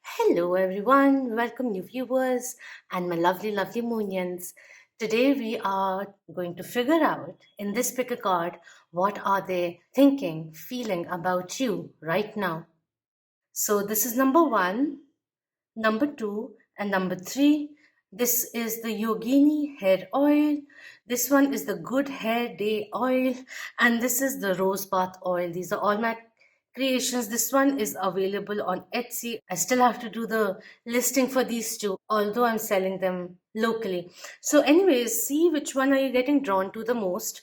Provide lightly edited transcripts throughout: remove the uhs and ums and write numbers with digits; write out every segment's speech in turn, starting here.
Hello, everyone. Welcome, new viewers and my lovely, lovely Moonians. Today, we are going to figure out in this pick a card what are they thinking, feeling about you right now. So, this is number one, number two, and number three. This is the Yogini hair oil. This one is the Good Hair Day oil. And this is the Rose Bath oil. These are all my creations. This one is available on Etsy. I still have to do the listing for these two, although I'm selling them locally. So, anyways, see which one are you getting drawn to the most,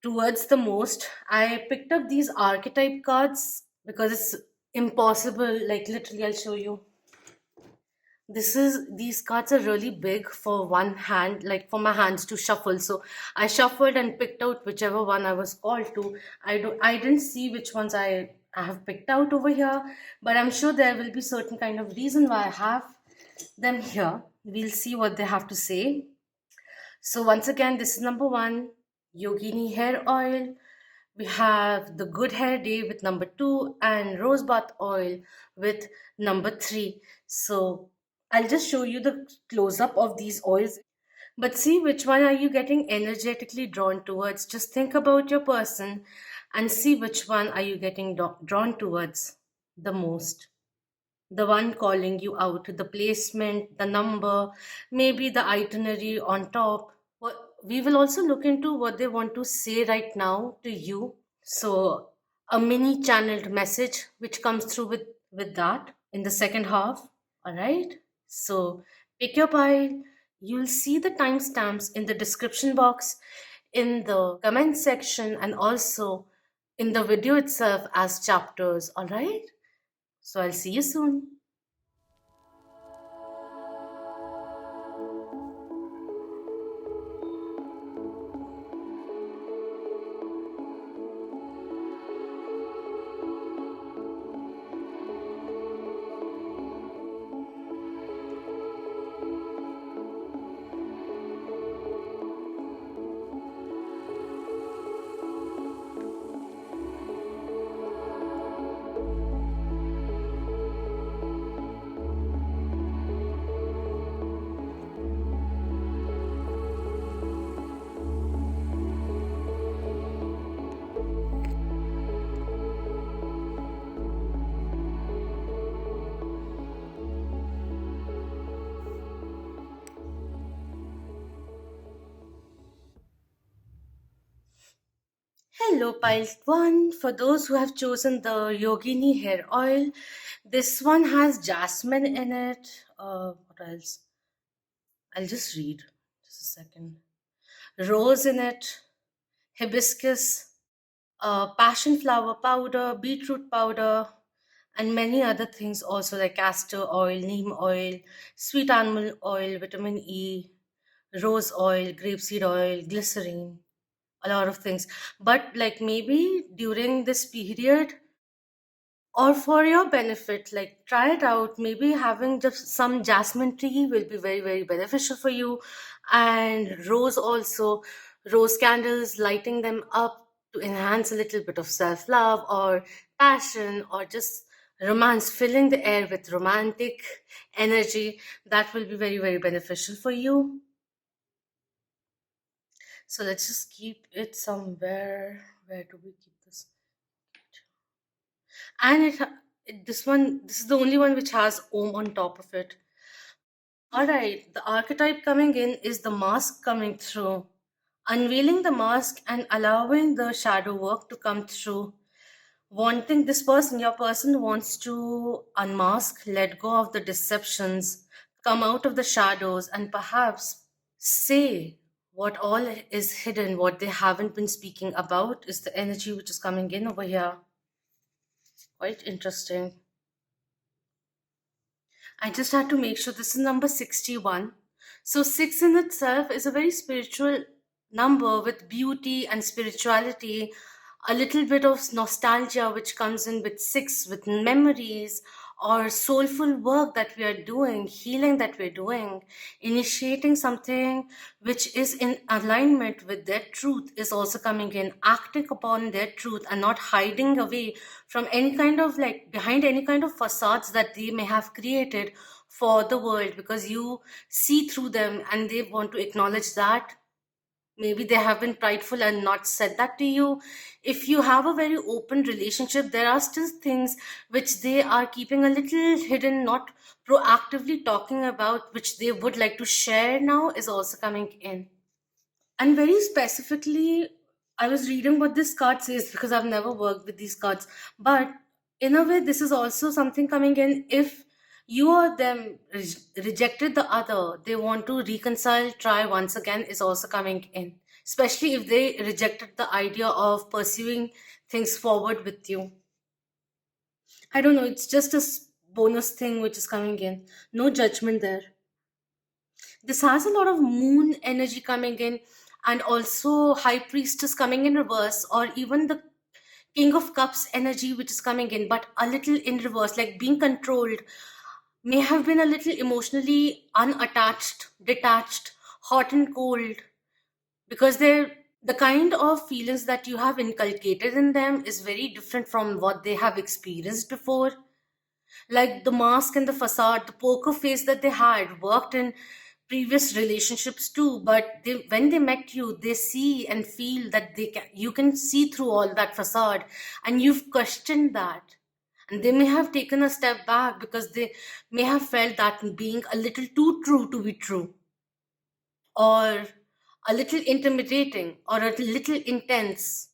towards the most. I picked up these archetype cards because it's impossible. Like, literally, I'll show you. These cards are really big for one hand, like for my hands to shuffle. So I shuffled and picked out whichever one I was called to. I didn't see which ones I have picked out over here, but I'm sure there will be certain kind of reason why I have them here. We'll see what they have to say. So once again, this is number one, Yogini hair oil. We have the Good Hair Day with number two and Rose Bath oil with number three. So I'll just show you the close up of these oils. But see which one are you getting energetically drawn towards. Just think about your person and see which one are you getting drawn towards the most. The one calling you out, the placement, the number, maybe the itinerary on top. We will also look into what they want to say right now to you. So a mini channeled message which comes through with that in the second half. All right. So pick your pile. You'll see the timestamps in the description box, in the comment section, and also in the video itself as chapters. All right. So I'll see you soon. Hello, Pile One. For those who have chosen the Yogini hair oil, this one has jasmine in it. What else? I'll just read. Just a second. Rose in it, hibiscus, passion flower powder, beetroot powder, and many other things also like castor oil, neem oil, sweet almond oil, vitamin E, rose oil, grapeseed oil, glycerine, a lot of things. But like maybe during this period, or for your benefit, like try it out. Maybe having just some jasmine tea will be very, very beneficial for you. And rose also, rose candles, lighting them up to enhance a little bit of self love or passion or just romance, filling the air with romantic energy. That will be very, very beneficial for you. So let's just keep it somewhere. Where do we keep this? And this is the only one which has Om on top of it. All right, the archetype coming in is the mask coming through. Unveiling the mask and allowing the shadow work to come through. Wanting this person, your person wants to unmask, let go of the deceptions, come out of the shadows, and perhaps say what all is hidden, what they haven't been speaking about, is the energy which is coming in over here. Quite interesting. I just had to make sure this is number 61. So, 6 in itself is a very spiritual number with beauty and spirituality, a little bit of nostalgia which comes in with 6, with memories or soulful work that we are doing, healing that we're doing, initiating something which is in alignment with their truth is also coming in, acting upon their truth and not hiding away from any kind of like behind any kind of facades that they may have created for the world, because you see through them and they want to acknowledge that. Maybe they have been prideful and not said that to you. If you have a very open relationship, there are still things which they are keeping a little hidden, not proactively talking about, which they would like to share now is also coming in. And very specifically, I was reading what this card says because I've never worked with these cards. But in a way, this is also something coming in. If you or them rejected the other, they want to reconcile, try once again, is also coming in. Especially if they rejected the idea of pursuing things forward with you. I don't know, it's just a bonus thing which is coming in. No judgment there. This has a lot of moon energy coming in, and also high priestess coming in reverse, or even the king of cups energy which is coming in, but a little in reverse, like being controlled, may have been a little emotionally unattached, detached, hot and cold, because they're the kind of feelings that you have inculcated in them is very different from what they have experienced before. Like the mask and the facade, the poker face that they had worked in previous relationships too, but when they met you, they see and feel that you can see through all that facade, and you've questioned that. And they may have taken a step back because they may have felt that being a little too true to be true, or a little intimidating, or a little intense.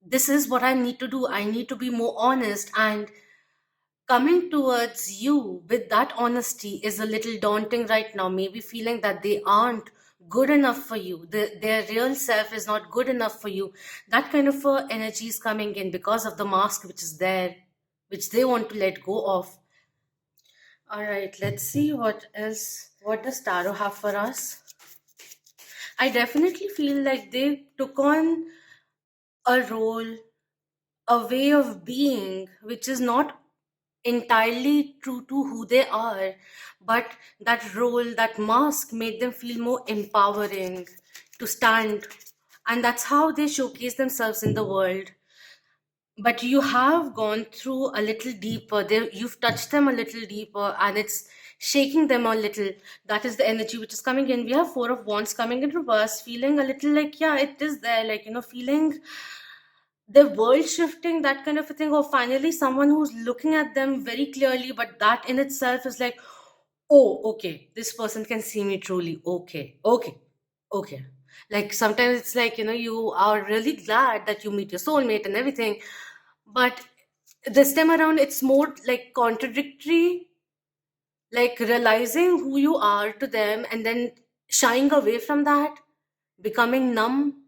This is what I need to do. I need to be more honest, and coming towards you with that honesty is a little daunting right now. Maybe feeling that they aren't good enough for you, their real self is not good enough for you. That kind of energy is coming in because of the mask which is there, which they want to let go of. All right, let's see what else. What does tarot have for us? I definitely feel like they took on a role, a way of being which is not entirely true to who they are, but that role, that mask made them feel more empowering to stand. And that's how they showcase themselves in the world. But you have gone through a little deeper. You've touched them a little deeper, and it's shaking them a little. That is the energy which is coming in. We have Four of Wands coming in reverse, feeling a little like, yeah, it is there, like, feeling the world shifting, that kind of a thing, or finally someone who's looking at them very clearly, but that in itself is like, oh, okay, this person can see me truly. Okay, okay, okay. Like sometimes it's like, you are really glad that you meet your soulmate and everything, but this time around it's more like contradictory, like realizing who you are to them and then shying away from that, becoming numb.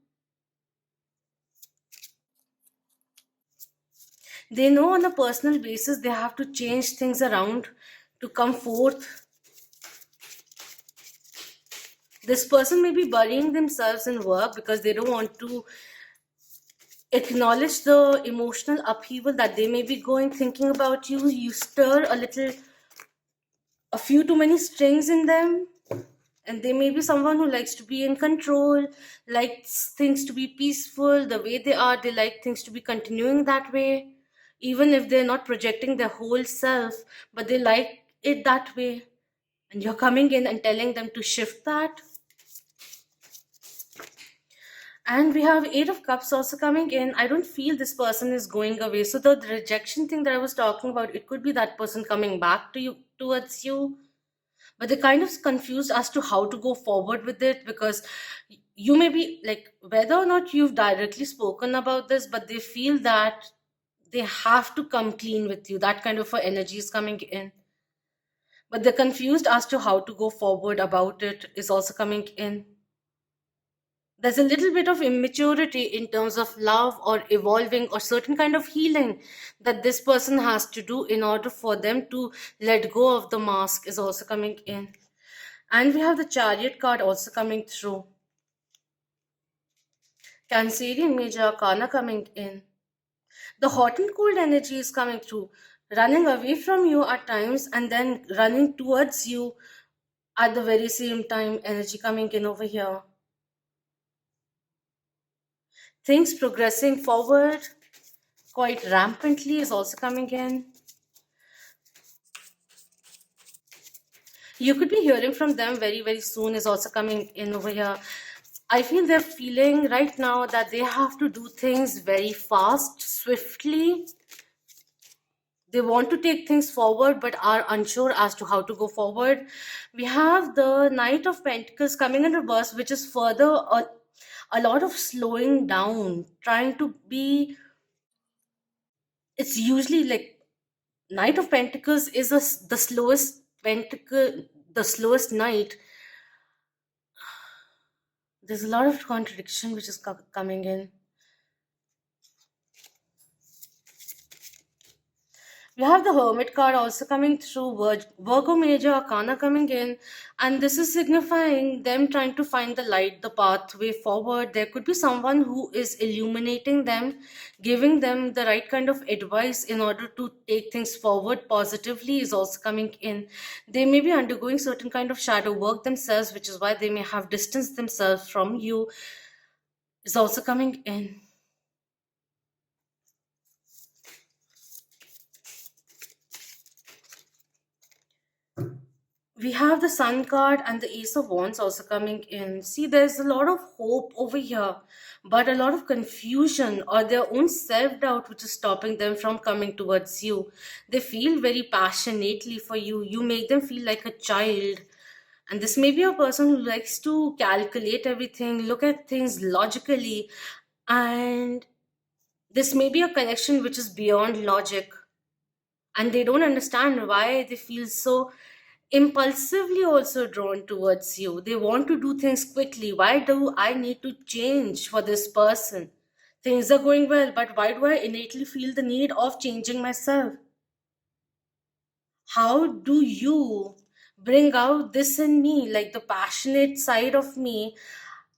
They know on a personal basis they have to change things around to come forth. This person may be burying themselves in work because they don't want to acknowledge the emotional upheaval that they may be going thinking about you. You stir a few too many strings in them, and they may be someone who likes to be in control, likes things to be peaceful the way they are. They like things to be continuing that way, even if they're not projecting their whole self, but they like it that way. And you're coming in and telling them to shift that. And we have Eight of Cups also coming in. I don't feel this person is going away. So the rejection thing that I was talking about, it could be that person coming back to you, towards you, but they're kind of confused as to how to go forward with it, because you may be like, whether or not you've directly spoken about this, but they feel that they have to come clean with you. That kind of a energy is coming in, but they're confused as to how to go forward about it is also coming in. There's a little bit of immaturity in terms of love or evolving or certain kind of healing that this person has to do in order for them to let go of the mask is also coming in. And we have the Chariot card also coming through. Cancerian Major Arcana coming in. The hot and cold energy is coming through. running away from you at times and then running towards you at the very same time, energy coming in over here. Things progressing forward quite rampantly is also coming in. You could be hearing from them very, very soon is also coming in over here. I feel they're feeling right now that they have to do things very fast, swiftly. They want to take things forward but are unsure as to how to go forward. We have the Knight of Pentacles coming in reverse, which is further a lot of slowing down, trying to be. It's usually like Knight of Pentacles is the slowest pentacle, the slowest knight. There's a lot of contradiction which is coming in. We have the Hermit card also coming through, Virgo Major Arcana coming in, and this is signifying them trying to find the light, the pathway forward. There could be someone who is illuminating them, giving them the right kind of advice in order to take things forward positively, is also coming in. They may be undergoing certain kind of shadow work themselves, which is why they may have distanced themselves from you, is also coming in. We have the Sun card and the Ace of Wands also coming in. See, there's a lot of hope over here, but a lot of confusion or their own self doubt which is stopping them from coming towards you. They feel very passionately for you. You make them feel like a child. And this may be a person who likes to calculate everything, look at things logically, and this may be a connection which is beyond logic, and they don't understand why they feel so impulsively also drawn towards you. They want to do things quickly. Why do I need to change for this person? Things are going well, but why do I innately feel the need of changing myself? How do you bring out this in me, like the passionate side of me?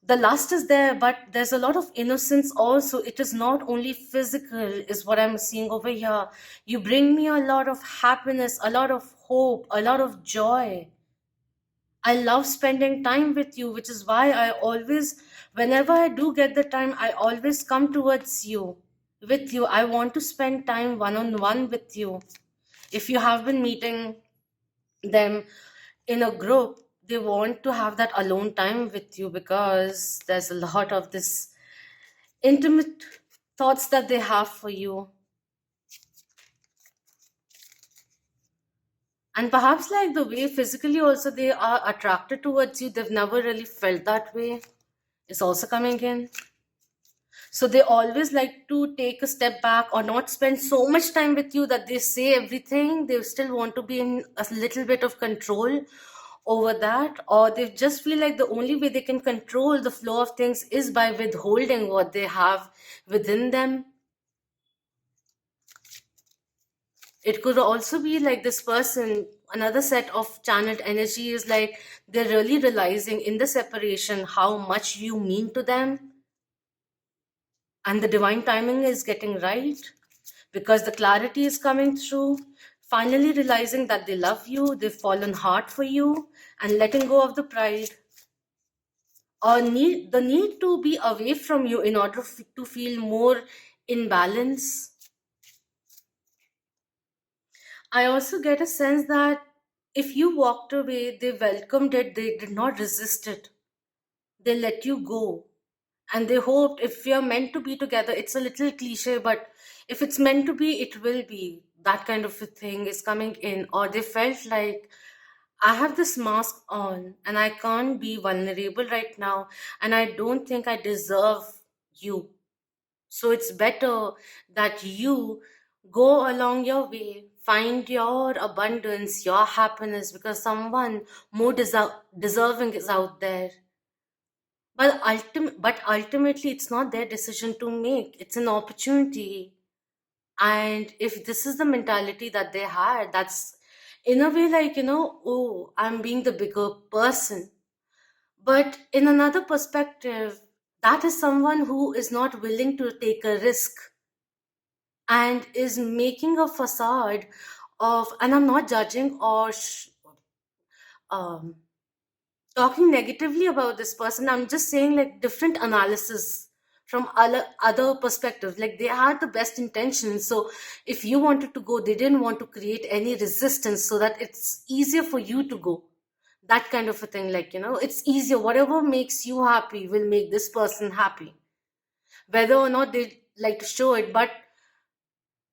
The lust is there, but there's a lot of innocence also. It is not only physical, is what I'm seeing over here. You bring me a lot of happiness, a lot of hope, a lot of joy. I love spending time with you, which is why I always, whenever I do get the time, I always come towards you. With you, I want to spend time one on one with you. If you have been meeting them in a group, they want to have that alone time with you because there's a lot of this intimate thoughts that they have for you. And perhaps like the way physically also they are attracted towards you, they've never really felt that way. It's also coming in. So they always like to take a step back or not spend so much time with you that they say everything. They still want to be in a little bit of control over that, or they just feel like the only way they can control the flow of things is by withholding what they have within them. It could also be like this person, another set of channeled energy is like they're really realizing in the separation how much you mean to them, and the divine timing is getting right because the clarity is coming through, finally realizing that they love you, they've fallen hard for you, and letting go of the pride or the need to be away from you in order to feel more in balance. I also get a sense that if you walked away, they welcomed it, they did not resist it, they let you go, and they hoped if we are meant to be together, it's a little cliche, but if it's meant to be, it will be. That kind of a thing is coming in, or they felt like I have this mask on and I can't be vulnerable right now, and I don't think I deserve you. So it's better that you go along your way, find your abundance, your happiness, because someone more deserving is out there. But ultimately, it's not their decision to make. It's an opportunity. And if this is the mentality that they had, that's in a way like, oh, I'm being the bigger person. But in another perspective, that is someone who is not willing to take a risk. and is making a facade of, and I'm not judging or um, talking negatively about this person. I'm just saying like different analysis from other perspectives. Like they had the best intentions. So if you wanted to go, they didn't want to create any resistance so that it's easier for you to go. That kind of a thing. Like, it's easier. Whatever makes you happy will make this person happy. Whether or not they like to show it, but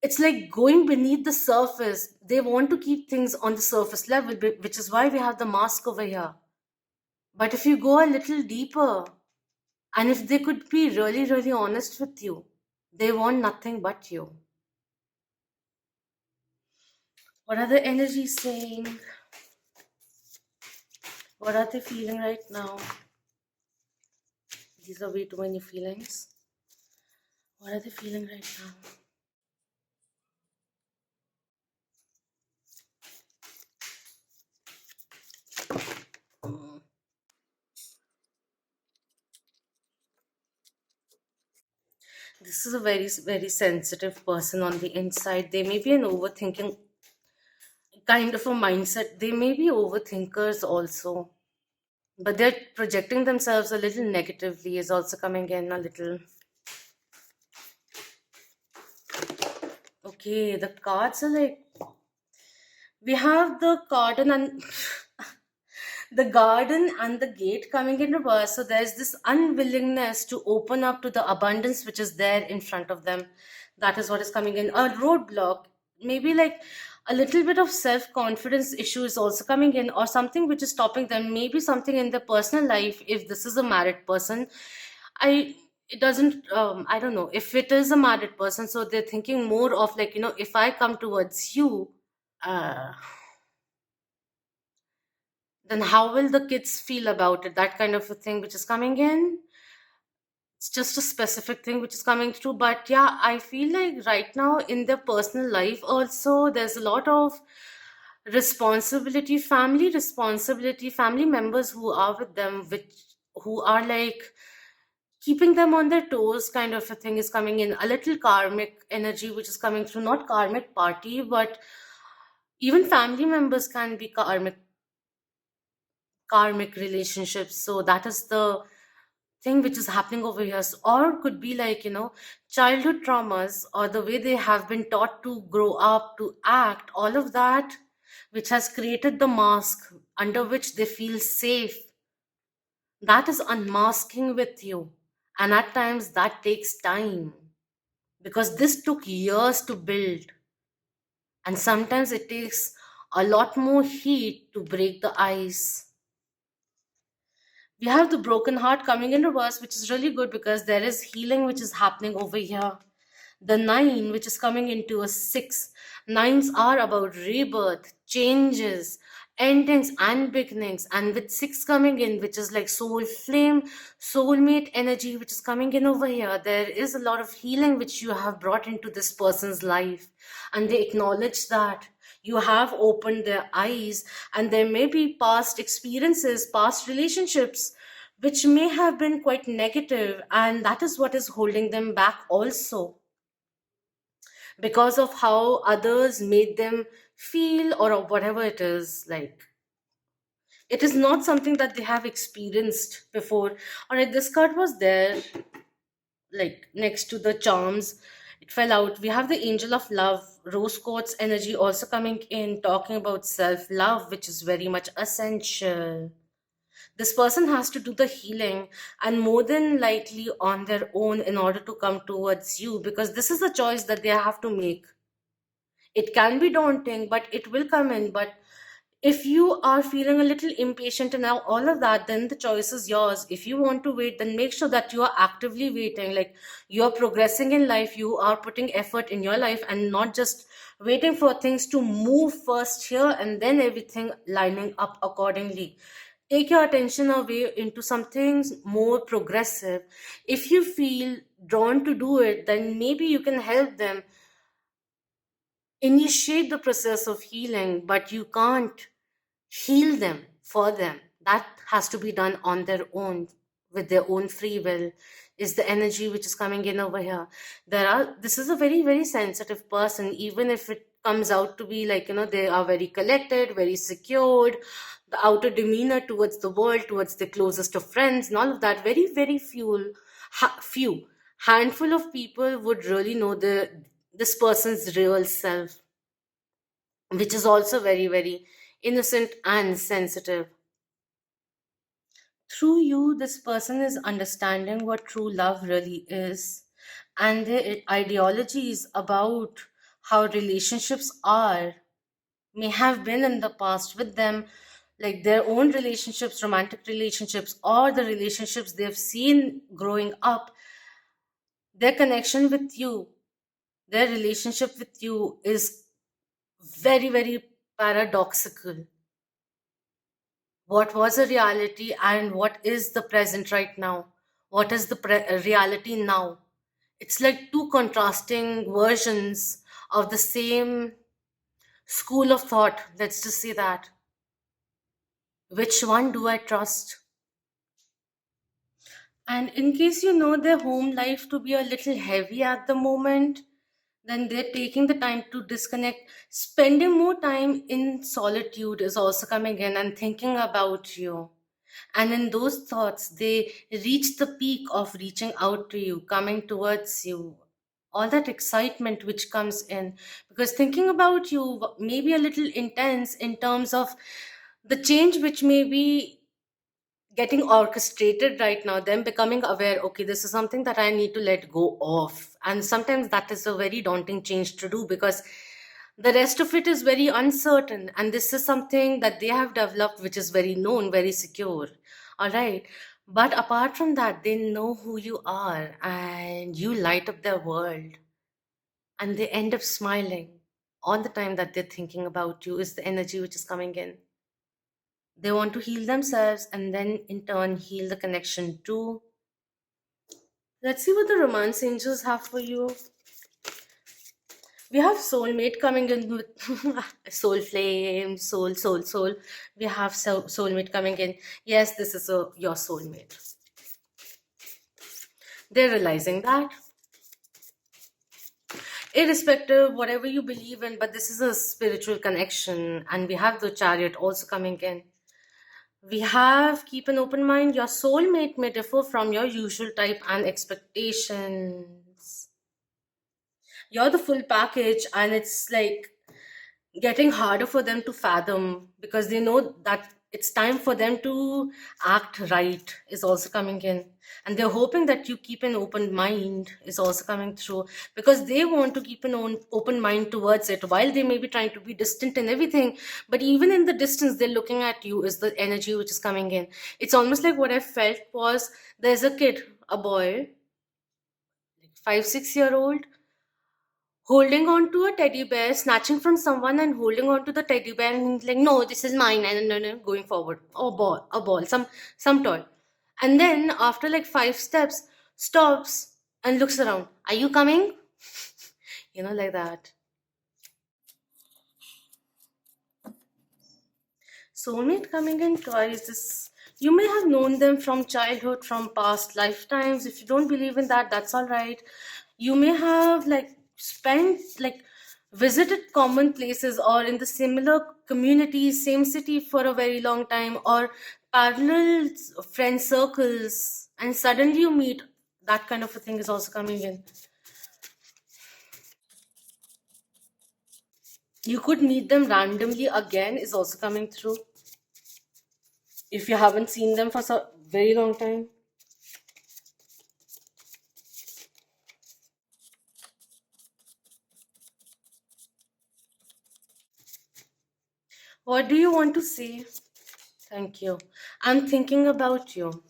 it's like going beneath the surface. They want to keep things on the surface level, which is why we have the mask over here. But if you go a little deeper, and if they could be really, really honest with you, they want nothing but you. What are the energies saying? What are they feeling right now? These are way too many feelings. What are they feeling right now? This is a very, very sensitive person on the inside. They may be an overthinking kind of a mindset. They may be overthinkers also, but they're projecting themselves a little negatively, is also coming in a little. Okay, the cards are like, we have the garden and the garden and the gate coming in reverse. So there's this unwillingness to open up to the abundance which is there in front of them. That is what is coming in. A roadblock, maybe like a little bit of self-confidence issue is also coming in, or something which is stopping them. Maybe something in their personal life. If this is a married person, I it doesn't I don't know if it is a married person, so they're thinking more of like, if I come towards you, uh, then how will the kids feel about it? That kind of a thing which is coming in. It's just a specific thing which is coming through. But yeah, I feel like right now in their personal life also, there's a lot of responsibility, family members who are with them, which who are like keeping them on their toes, kind of a thing is coming in. A little karmic energy which is coming through, not karmic party, but even family members can be karmic relationships. So that is the thing which is happening over here. Or could be like, childhood traumas, or the way they have been taught to grow up, to act, all of that, which has created the mask under which they feel safe. That is unmasking with you. And at times that takes time, because this took years to build. And sometimes it takes a lot more heat to break the ice. We have the broken heart coming in reverse, which is really good because there is healing which is happening over here. The nine, which is coming into a six. Nines are about rebirth, changes, endings, and beginnings. And with six coming in, which is like soul flame, soulmate energy, which is coming in over here, there is a lot of healing which you have brought into this person's life. And they acknowledge that you have opened their eyes, and there may be past experiences, past relationships which may have been quite negative, and that is what is holding them back also, because of how others made them feel, or whatever it is. Like, it is not something that they have experienced before. All right, this card was there, like next to the charms. It fell out. We have the angel of love, rose quartz energy also coming in, talking about self love, which is very much essential. This person has to do the healing, and more than likely on their own, in order to come towards you, because this is a choice that they have to make. It can be daunting, but it will come in. But if you are feeling a little impatient and now all of that, then the choice is yours. If you want to wait, then make sure that you are actively waiting. Like, you're progressing in life, you are putting effort in your life, and not just waiting for things to move first here and then everything lining up accordingly. Take your attention away into something more progressive. If you feel drawn to do it, then maybe you can help them initiate the process of healing, but you can't heal them for them. That has to be done on their own, with their own free will. is the energy which is coming in over here. This is a very, very sensitive person, even if it comes out to be like, they are very collected, very secured, the outer demeanor towards the world, towards the closest of friends, and all of that. Very, very few handful of people would really know this person's real self, which is also very, very innocent and sensitive. Through you, this person is understanding what true love really is, and their ideologies about how relationships are may have been in the past with them, like their own relationships, romantic relationships, or the relationships they've seen growing up. Their connection with you, their relationship with you is very, very paradoxical. What was a reality and what is the present right now? What is the reality now? It's like two contrasting versions of the same school of thought. Let's just say that. Which one do I trust? And in case you know their home life to be a little heavy at the moment, then they're taking the time to disconnect. Spending more time in solitude is also coming in and thinking about you. And in those thoughts, they reach the peak of reaching out to you, coming towards you. All that excitement which comes in. Because thinking about you may be a little intense in terms of the change which may be getting orchestrated right now, them becoming aware, okay, this is something that I need to let go of. And sometimes that is a very daunting change to do, because the rest of it is very uncertain, and this is something that they have developed which is very known, very secure. All right. But apart from that, they know who you are and you light up their world, and they end up smiling all the time that they're thinking about you, is the energy which is coming in. They want to heal themselves and then in turn heal the connection too. Let's see what the romance angels have for you. We have soulmate coming in with soul flame, soul. We have soulmate coming in. Yes, this is your soulmate. They're realizing that, irrespective whatever you believe in, but this is a spiritual connection, and we have the chariot also coming in. We have keep an open mind. Your soulmate may differ from your usual type and expectations. You're the full package, and it's like getting harder for them to fathom, because they know that it's time for them to act right is also coming in, and they're hoping that you keep an open mind is also coming through, because they want to keep an open mind towards it, while they may be trying to be distant and everything. But even in the distance, they're looking at you, is the energy which is coming in. It's almost like what I felt was, there's a kid, a boy, like 5 6 year old, holding on to a teddy bear, snatching from someone and holding on to the teddy bear, and he's like, "No, this is mine," and no, going forward. A ball, some toy. And then after like 5 steps, stops and looks around. Are you coming? Like that. Soulmate coming in twice. You may have known them from childhood, from past lifetimes. If you don't believe in that, that's all right. You may have like spent like visited common places or in the similar communities, same city for a very long time, or parallel friend circles, and suddenly you meet. That kind of a thing is also coming in. You could meet them randomly again is also coming through, if you haven't seen them for a very long time. What do you want to say? Thank you. I'm thinking about you.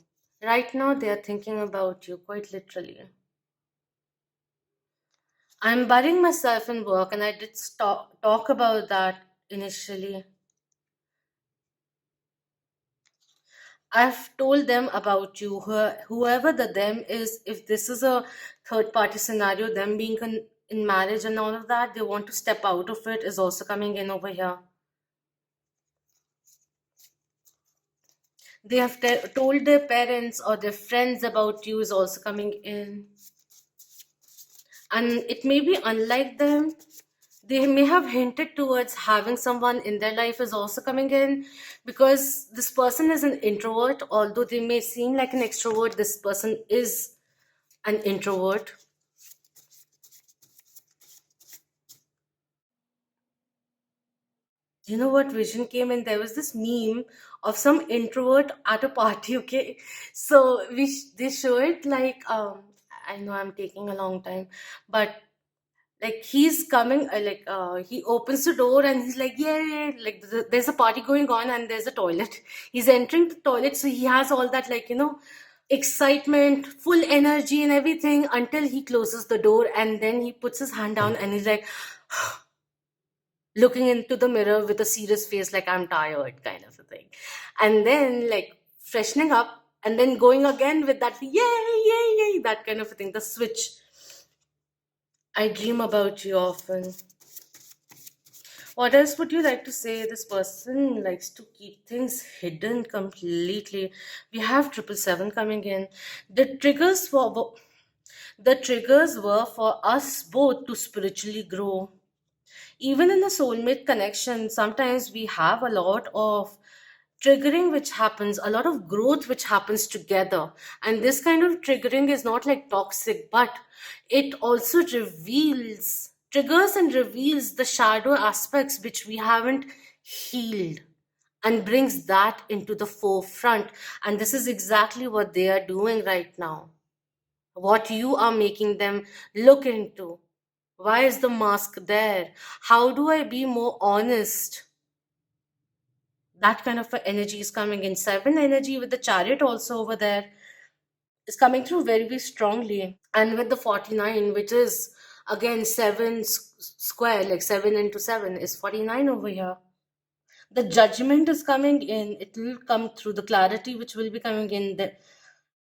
Right now, they are thinking about you, quite literally. I'm burying myself in work, and I did talk about that initially. I've told them about you, whoever the them is. If this is a third party scenario, them being in marriage and all of that, they want to step out of it, is also coming in over here. They have told their parents or their friends about you is also coming in. And it may be unlike them. They may have hinted towards having someone in their life is also coming in, because this person is an introvert. Although they may seem like an extrovert, this person is an introvert. You know what vision came in? There was this meme of some introvert at a party. Okay, so they show it like I know I'm taking a long time, but like he's coming he opens the door and he's like, yeah, like there's a party going on and there's a toilet. He's entering the toilet, so he has all that, like, excitement, full energy and everything, until he closes the door, and then he puts his hand down and he's like looking into the mirror with a serious face, like I'm tired, kind of a thing. And then like freshening up and then going again with that yay, yay, yay, that kind of a thing, the switch. I dream about you often. What else would you like to say? This person likes to keep things hidden completely. We have 777 coming in. The triggers for the triggers were for us both to spiritually grow. Even in a soulmate connection, sometimes we have a lot of triggering which happens, a lot of growth which happens together. And this kind of triggering is not like toxic, but it also reveals, triggers and reveals the shadow aspects which we haven't healed, and brings that into the forefront. And this is exactly what they are doing right now, what you are making them look into. Why is the mask there? How do I be more honest? That kind of a energy is coming in. Seven energy with the chariot also over there is coming through very, very strongly. And with the 49, which is again seven square, like 7 into 7 is 49 over here. The judgment is coming in. It will come through the clarity which will be coming in.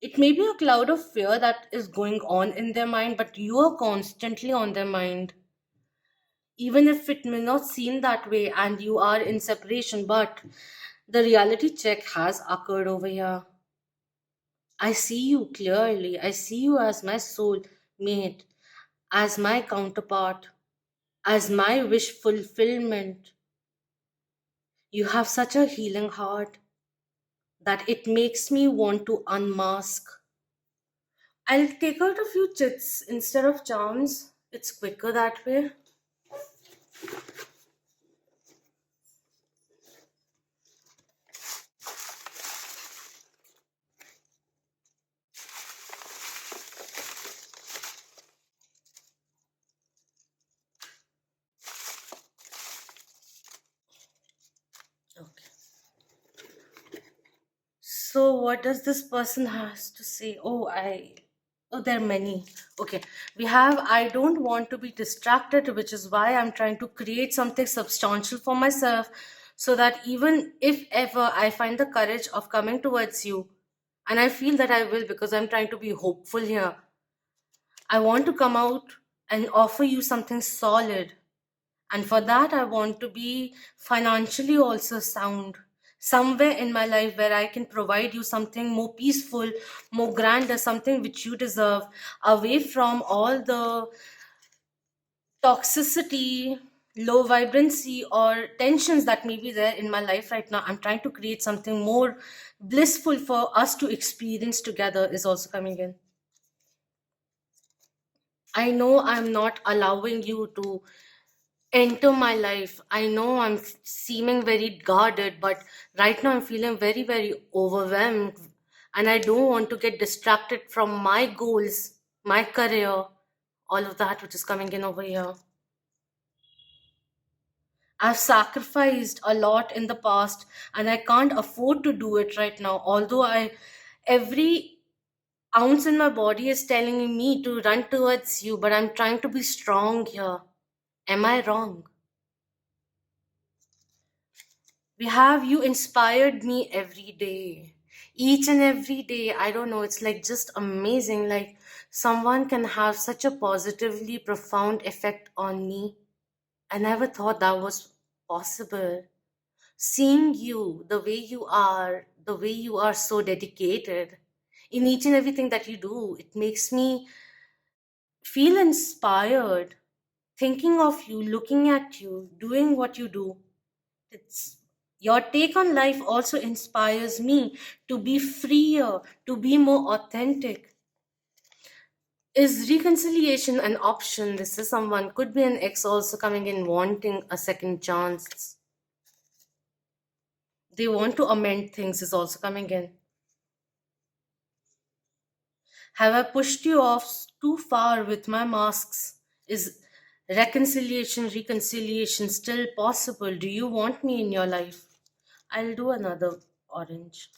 It may be a cloud of fear that is going on in their mind, but you are constantly on their mind, even if it may not seem that way and you are in separation. But the reality check has occurred over here. I see you clearly. I see you as my soul mate, as my counterpart, as my wish fulfillment. You have such a healing heart that it makes me want to unmask. I'll take out a few chits instead of charms. It's quicker that way. Okay. So what does this person has to say? Oh, there are many. Okay. We have I don't want to be distracted, which is why I'm trying to create something substantial for myself, so that even if ever I find the courage of coming towards you, and I feel that I will, because I'm trying to be hopeful here. I want to come out and offer you something solid. And for that, I want to be financially also sound. Somewhere in my life where I can provide you something more peaceful, more grander, something which you deserve, away from all the toxicity, low vibrancy, or tensions that may be there in my life right now. I'm trying to create something more blissful for us to experience together, is also coming in. I know I'm not allowing you to enter my life. I know I'm seeming very guarded, but right now I'm feeling very, very overwhelmed. And I don't want to get distracted from my goals, my career, all of that which is coming in over here. I've sacrificed a lot in the past and I can't afford to do it right now. Although every ounce in my body is telling me to run towards you, but I'm trying to be strong here. Am I wrong? We have you inspired me every day. Each and every day. I don't know, it's like just amazing. Like someone can have such a positively profound effect on me. I never thought that was possible. Seeing you the way you are, the way you are so dedicated in each and everything that you do. It makes me feel inspired thinking of you, looking at you, doing what you do. It's your take on life also inspires me to be freer, to be more authentic. Is reconciliation an option? This is someone, could be an ex also coming in wanting a second chance. They want to amend things, is also coming in. Have I pushed you off too far with my masks? Is reconciliation still possible? Do you want me in your life? I'll do another orange.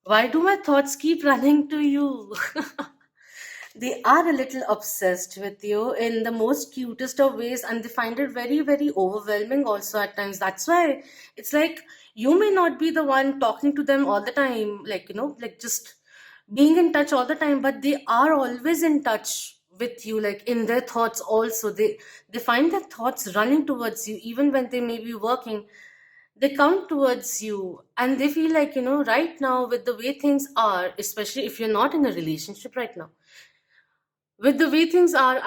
Why do my thoughts keep running to you? They are a little obsessed with you in the most cutest of ways, and they find it very, very overwhelming also at times. That's why it's like you may not be the one talking to them all the time, like, like just being in touch all the time, but they are always in touch with you, like in their thoughts also. They find their thoughts running towards you even when they may be working. They come towards you and they feel like, right now, with the way things are, especially if you're not in a relationship right now, with the way things are,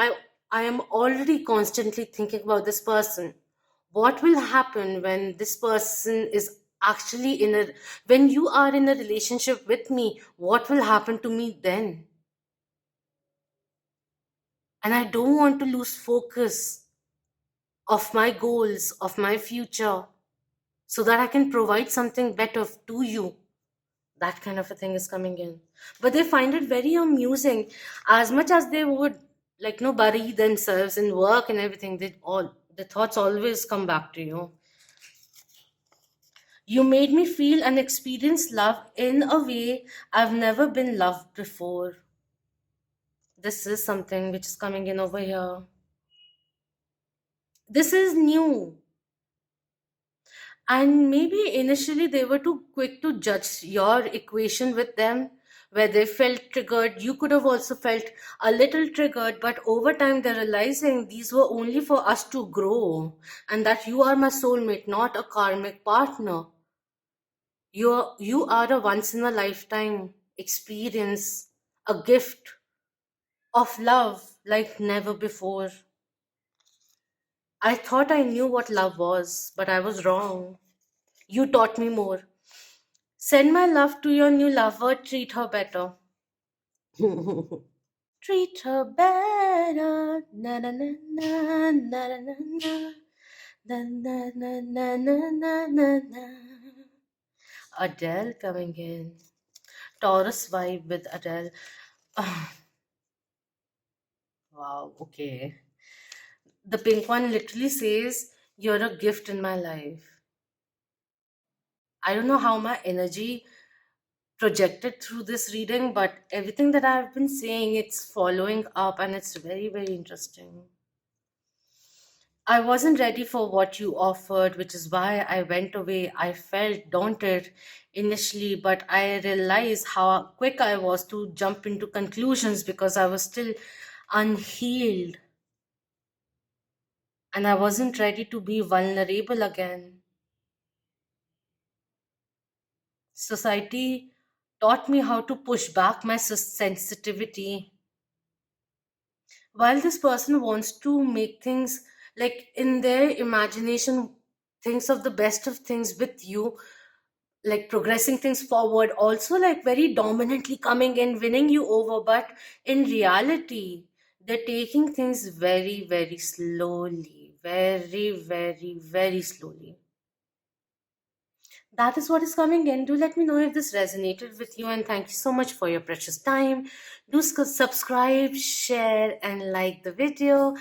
I am already constantly thinking about this person. What will happen when this person is actually in a when you are in a relationship with me? What will happen to me then? And I don't want to lose focus of my goals, of my future, so that I can provide something better to you. That kind of a thing is coming in, but they find it very amusing. As much as they would, like, bury themselves in work and everything, the thoughts always come back to you. You made me feel and experience love in a way I've never been loved before. This is something which is coming in over here. This is new. And maybe initially they were too quick to judge your equation with them, where they felt triggered. You could have also felt a little triggered, but over time they're realizing these were only for us to grow, and that you are my soulmate, not a karmic partner. You are a once in a lifetime experience, a gift of love like never before. I thought I knew what love was, but I was wrong. You taught me more. Send my love to your new lover. Treat her better. Treat her better. Na na na na na na na na na na na na na na na. Adele coming in. Taurus vibe with Adele. Ah, wow, okay. The pink one literally says, "You're a gift in my life." I don't know how my energy projected through this reading, but everything that I've been saying, it's following up and it's very, very interesting. I wasn't ready for what you offered, which is why I went away. I felt daunted initially, but I realized how quick I was to jump into conclusions because I was still unhealed and I wasn't ready to be vulnerable again. Society taught me how to push back my sensitivity, while this person wants to make things, like, in their imagination, thinks of the best of things with you, like progressing things forward, also like very dominantly coming in, winning you over, but in reality they're taking things very, very slowly, very, very, very slowly. That is what is coming in. Do let me know if this resonated with you, and thank you so much for your precious time. Do subscribe, share, and like the video.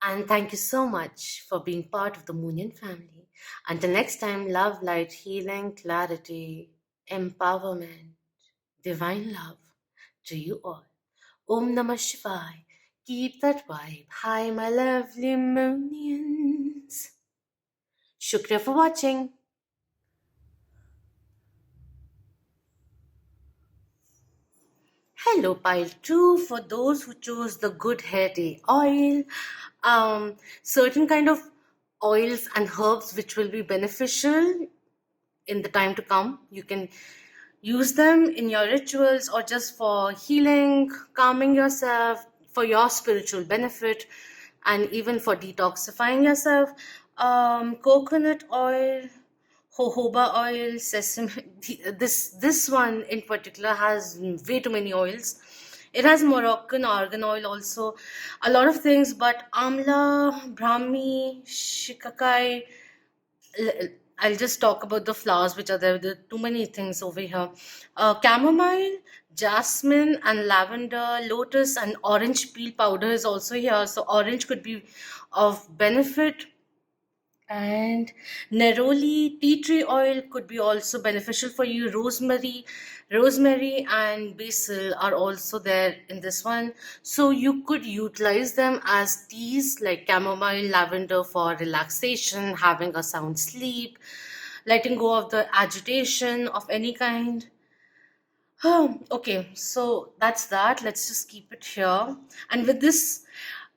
And thank you so much for being part of the Moonian family. Until next time, love, light, healing, clarity, empowerment, divine love to you all. Om Namah Shivaya. Keep that vibe. Hi, my lovely Moonians. Shukriya for watching. Hello, pile 2. For those who chose the Good Hair Day oil, certain kind of oils and herbs which will be beneficial in the time to come. You can use them in your rituals or just for healing, calming yourself, for your spiritual benefit, and even for detoxifying yourself. Coconut oil, jojoba oil, sesame. This one in particular has way too many oils. It has Moroccan argan oil also, a lot of things, but amla, brahmi, shikakai. I'll just talk about the flowers which are there. There are too many things over here. Chamomile, jasmine, and lavender, lotus, and orange peel powder is also here. So orange could be of benefit, and neroli tea tree oil could be also beneficial for you. Rosemary and basil are also there in this one, so you could utilize them as teas like chamomile, lavender for relaxation, having a sound sleep, letting go of the agitation of any kind. Oh, okay, so that's that. Let's just keep it here. And with this,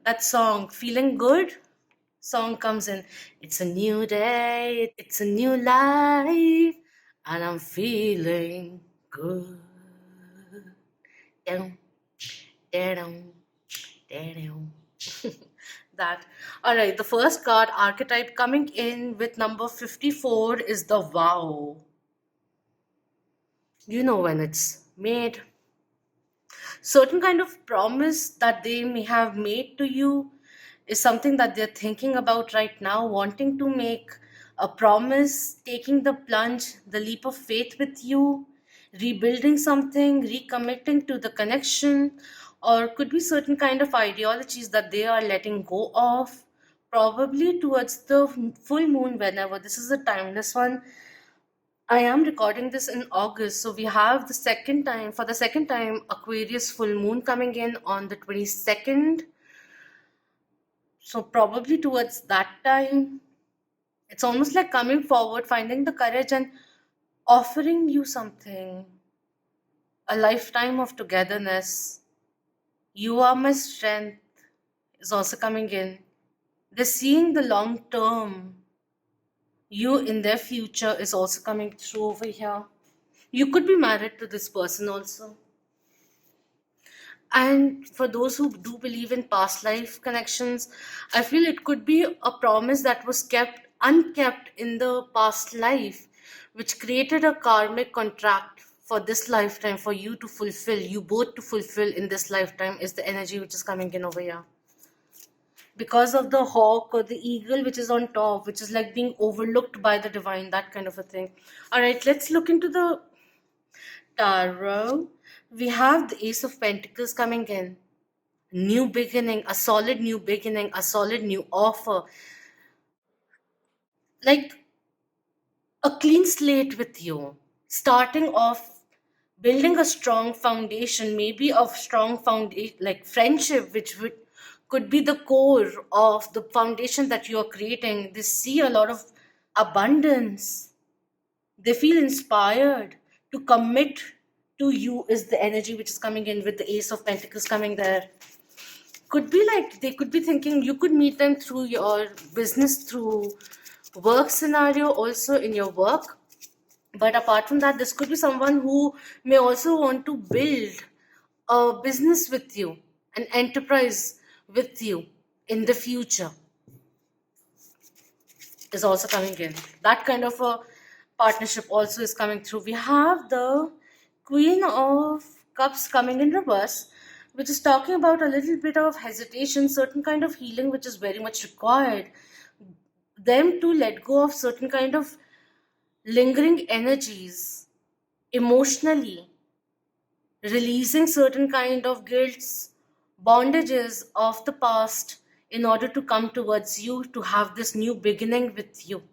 that song, Feeling Good, song comes in. It's a new day, it's a new life, and I'm feeling good. Down, down, down. That. All right, the first card archetype coming in with number 54 is the vow. You know when it's made. Certain kind of promise that they may have made to you is something that they're thinking about right now, wanting to make a promise, taking the plunge, the leap of faith with you, rebuilding something, recommitting to the connection, or could be certain kind of ideologies that they are letting go of, probably towards the full moon. Whenever this is a timeless one, I am recording this in August, so we have the second time, for the second time, Aquarius full moon coming in on the 22nd. So, probably towards that time, it's almost like coming forward, finding the courage, and offering you something, a lifetime of togetherness. You are my strength is also coming in. They're seeing the long term. You in their future is also coming through over here. You could be married to this person also. And for those who do believe in past life connections, I feel it could be a promise that was kept unkept in the past life, which created a karmic contract for this lifetime for you to fulfill, you both to fulfill in this lifetime, is the energy which is coming in over here. Because of the hawk or the eagle which is on top, which is like being overlooked by the divine, that kind of a thing. All right, let's look into the tarot. We have the Ace of Pentacles coming in. New beginning, a solid new beginning, a solid new offer. Like a clean slate with you. Starting off, building a strong foundation, maybe of strong foundation, like friendship, which would could be the core of the foundation that you are creating. They see a lot of abundance. They feel inspired to commit to you, is the energy which is coming in with the Ace of Pentacles coming there. Could be like they could be thinking you could meet them through your business, through work scenario, also in your work. But apart from that, this could be someone who may also want to build a business with you, an enterprise with you in the future, is also coming in. That kind of a partnership also is coming through. We have the Queen of Cups coming in reverse, which is talking about a little bit of hesitation, certain kind of healing which is very much required. Them to let go of certain kind of lingering energies emotionally, releasing certain kind of guilts, bondages of the past in order to come towards you to have this new beginning with you.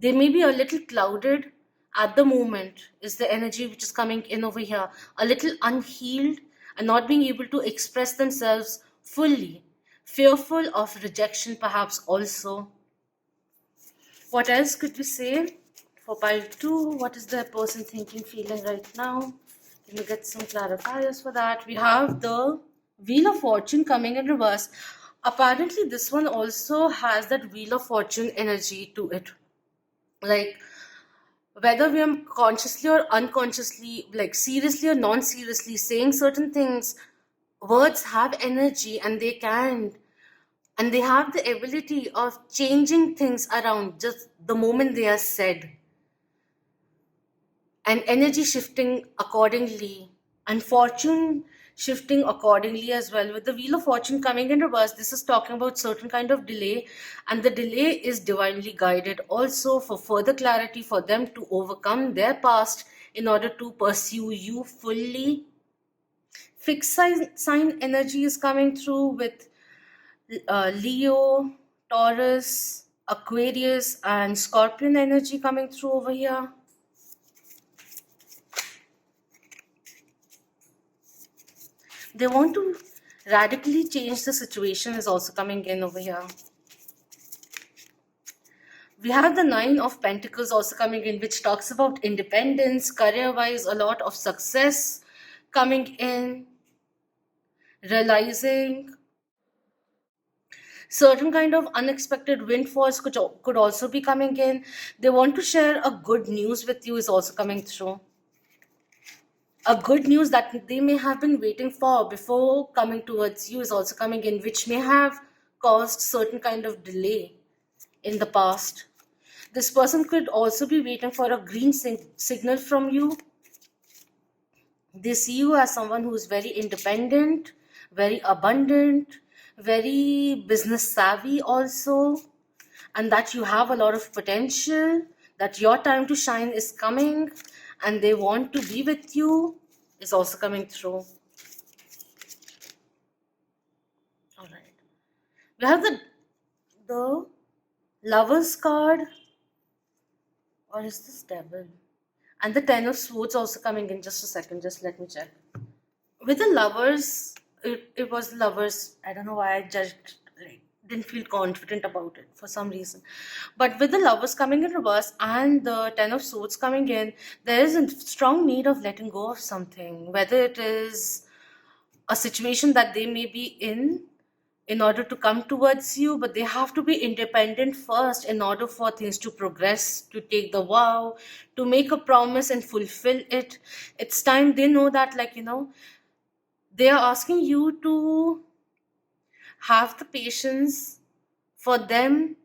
They may be a little clouded at the moment, is the energy which is coming in over here, a little unhealed and not being able to express themselves fully, fearful of rejection, perhaps also. What else could we say for pile 2? What is the person thinking, feeling right now? Let me get some clarifiers for that. We have the Wheel of Fortune coming in reverse. Apparently this one also has that wheel of fortune energy to it. Like, whether we are consciously or unconsciously, like seriously or non-seriously saying certain things, words have energy, and they have the ability of changing things around just the moment they are said, and energy shifting accordingly, and fortune shifting accordingly as well. With the wheel of fortune coming in reverse, this is talking about certain kind of delay, and the delay is divinely guided also for further clarity, for them to overcome their past in order to pursue you fully. Fixed sign energy is coming through with Leo, Taurus, Aquarius, and Scorpion energy coming through over here. They want to radically change the situation is also coming in over here. We have the Nine of Pentacles also coming in, which talks about independence, career-wise, a lot of success coming in, realizing certain kind of unexpected windfalls could also be coming in. They want to share a good news with you is also coming through. A good news that they may have been waiting for before coming towards you is also coming in, which may have caused certain kind of delay in the past. This person could also be waiting for a green signal from you. They see you as someone who is very independent, very abundant, very business savvy also, and that you have a lot of potential, that your time to shine is coming, and they want to be with you is also coming through. All right. We have the Lovers card, or is this Devil? And the Ten of Swords also coming in. Just a second, just let me check. With the Lovers, it was Lovers. I don't know why I judged, like, didn't feel confident about it for some reason. But with the Lovers coming in reverse and the Ten of Swords coming in, there is a strong need of letting go of something, whether it is a situation that they may be in order to come towards you, but they have to be independent first in order for things to progress, to take the vow, to make a promise and fulfill it. It's time they know that, like, they are asking you to have the patience for them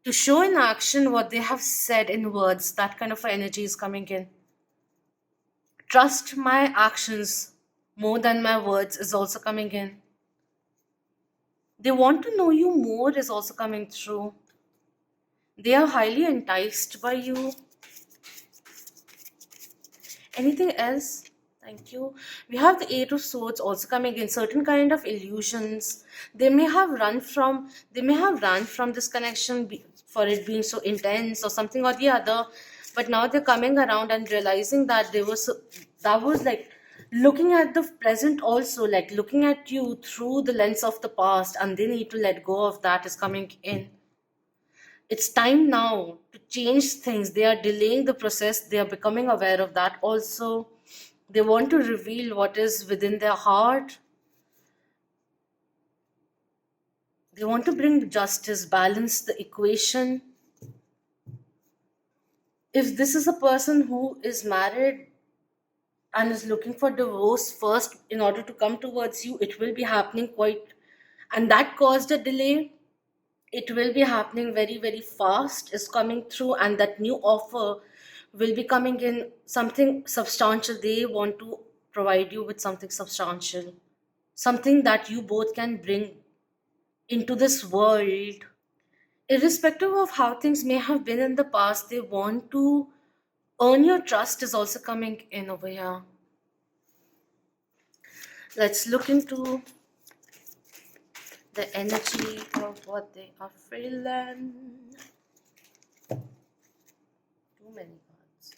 to show in action what they have said in words. That kind of energy is coming in. Trust my actions more than my words is also coming in. They want to know you more is also coming through. They are highly enticed by you. Anything else? Thank you. We have the Eight of Swords also coming in. Certain kind of illusions. They may have run from this connection for it being so intense or something or the other. But now they're coming around and realizing that that was like looking at the present also, like looking at you through the lens of the past, and they need to let go of that is coming in. It's time now to change things. They are delaying the process. They are becoming aware of that also. They want to reveal what is within their heart. They want to bring justice, balance the equation. If this is a person who is married and is looking for divorce first in order to come towards you, it will be happening and that caused a delay. It will be happening very, very fast, is coming through, and that new offer will be coming in, something substantial. They want to provide you with something substantial, something that you both can bring into this world. Irrespective of how things may have been in the past, they want to earn your trust is also coming in over here. Let's look into the energy of what they are feeling. Too many cards.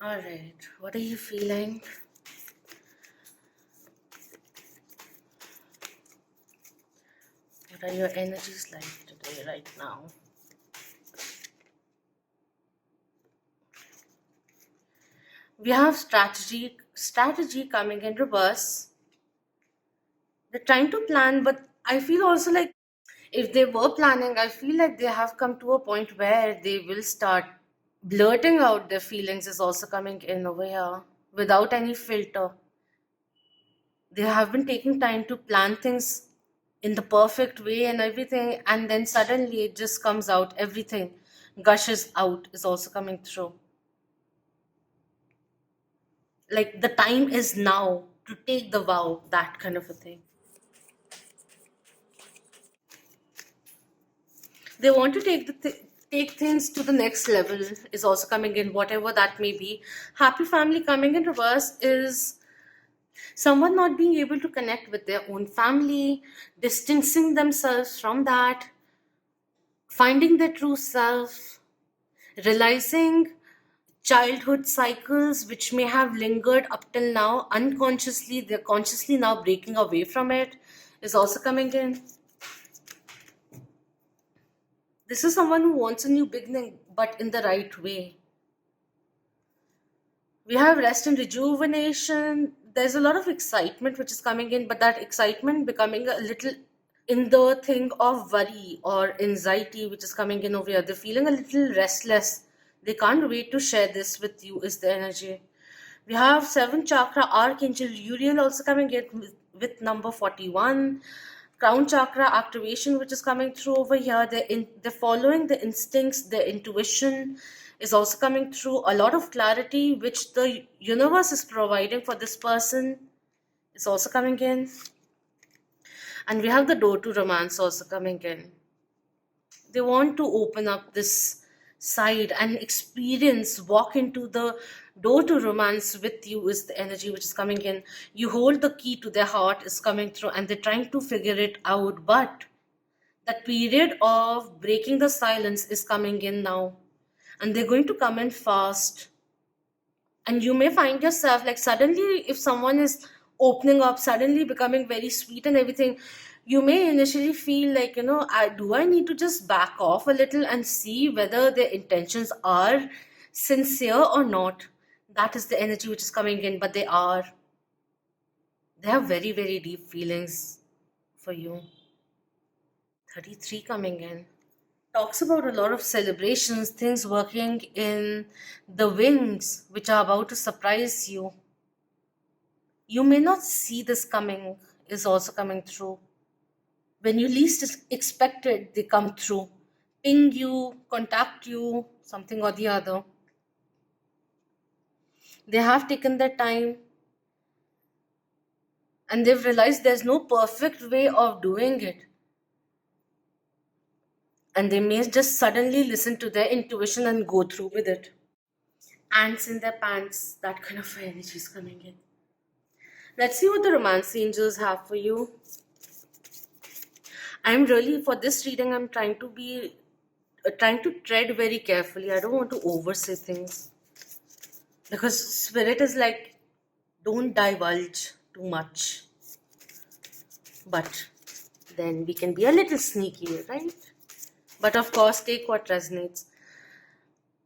All right, what are you feeling? What are your energies like today, right now? We have strategy coming in reverse. They're trying to plan, but I feel also like if they were planning, I feel like they have come to a point where they will start blurting out their feelings, is also coming in over here without any filter. They have been taking time to plan things in the perfect way and everything, and then suddenly it just comes out, everything gushes out, is also coming through. Like the time is now to take the vow, that kind of a thing. They want to take things to the next level, is also coming in, whatever that may be. Happy family coming in reverse is someone not being able to connect with their own family, distancing themselves from that, finding their true self, realizing childhood cycles which may have lingered up till now unconsciously, they're consciously now breaking away from it, is also coming in. This is someone who wants a new beginning, but in the right way. We have rest and rejuvenation. There's a lot of excitement which is coming in, but that excitement becoming a little in the thing of worry or anxiety which is coming in over here. They're feeling a little restless. They can't wait to share this with you, is the energy. We have 7th chakra Archangel Uriel also coming in with number 41. Crown chakra activation which is coming through over here. They're following the instincts, their intuition is also coming through. A lot of clarity which the universe is providing for this person is also coming in. And we have the door to romance also coming in. They want to open up this side and experience, walk into the door to romance with you, is the energy which is coming in. You hold the key to their heart, is coming through, and they're trying to figure it out. But that period of breaking the silence is coming in now, and they're going to come in fast. And you may find yourself like suddenly, if someone is opening up, suddenly becoming very sweet and everything, you may initially feel like, do I need to just back off a little and see whether their intentions are sincere or not? That is the energy which is coming in, but they have very, very deep feelings for you. 33 coming in talks about a lot of celebrations, things working in the wings, which are about to surprise you. You may not see this coming, is also coming through. When you least expect it, they come through. Ping you, contact you, something or the other. They have taken their time and they've realized there's no perfect way of doing it. And they may just suddenly listen to their intuition and go through with it. Ants in their pants, that kind of energy is coming in. Let's see what the romance angels have for you. I'm really, for this reading, I'm trying to tread very carefully. I don't want to oversay things. Because spirit is like, don't divulge too much. But then we can be a little sneaky, right? But of course, take what resonates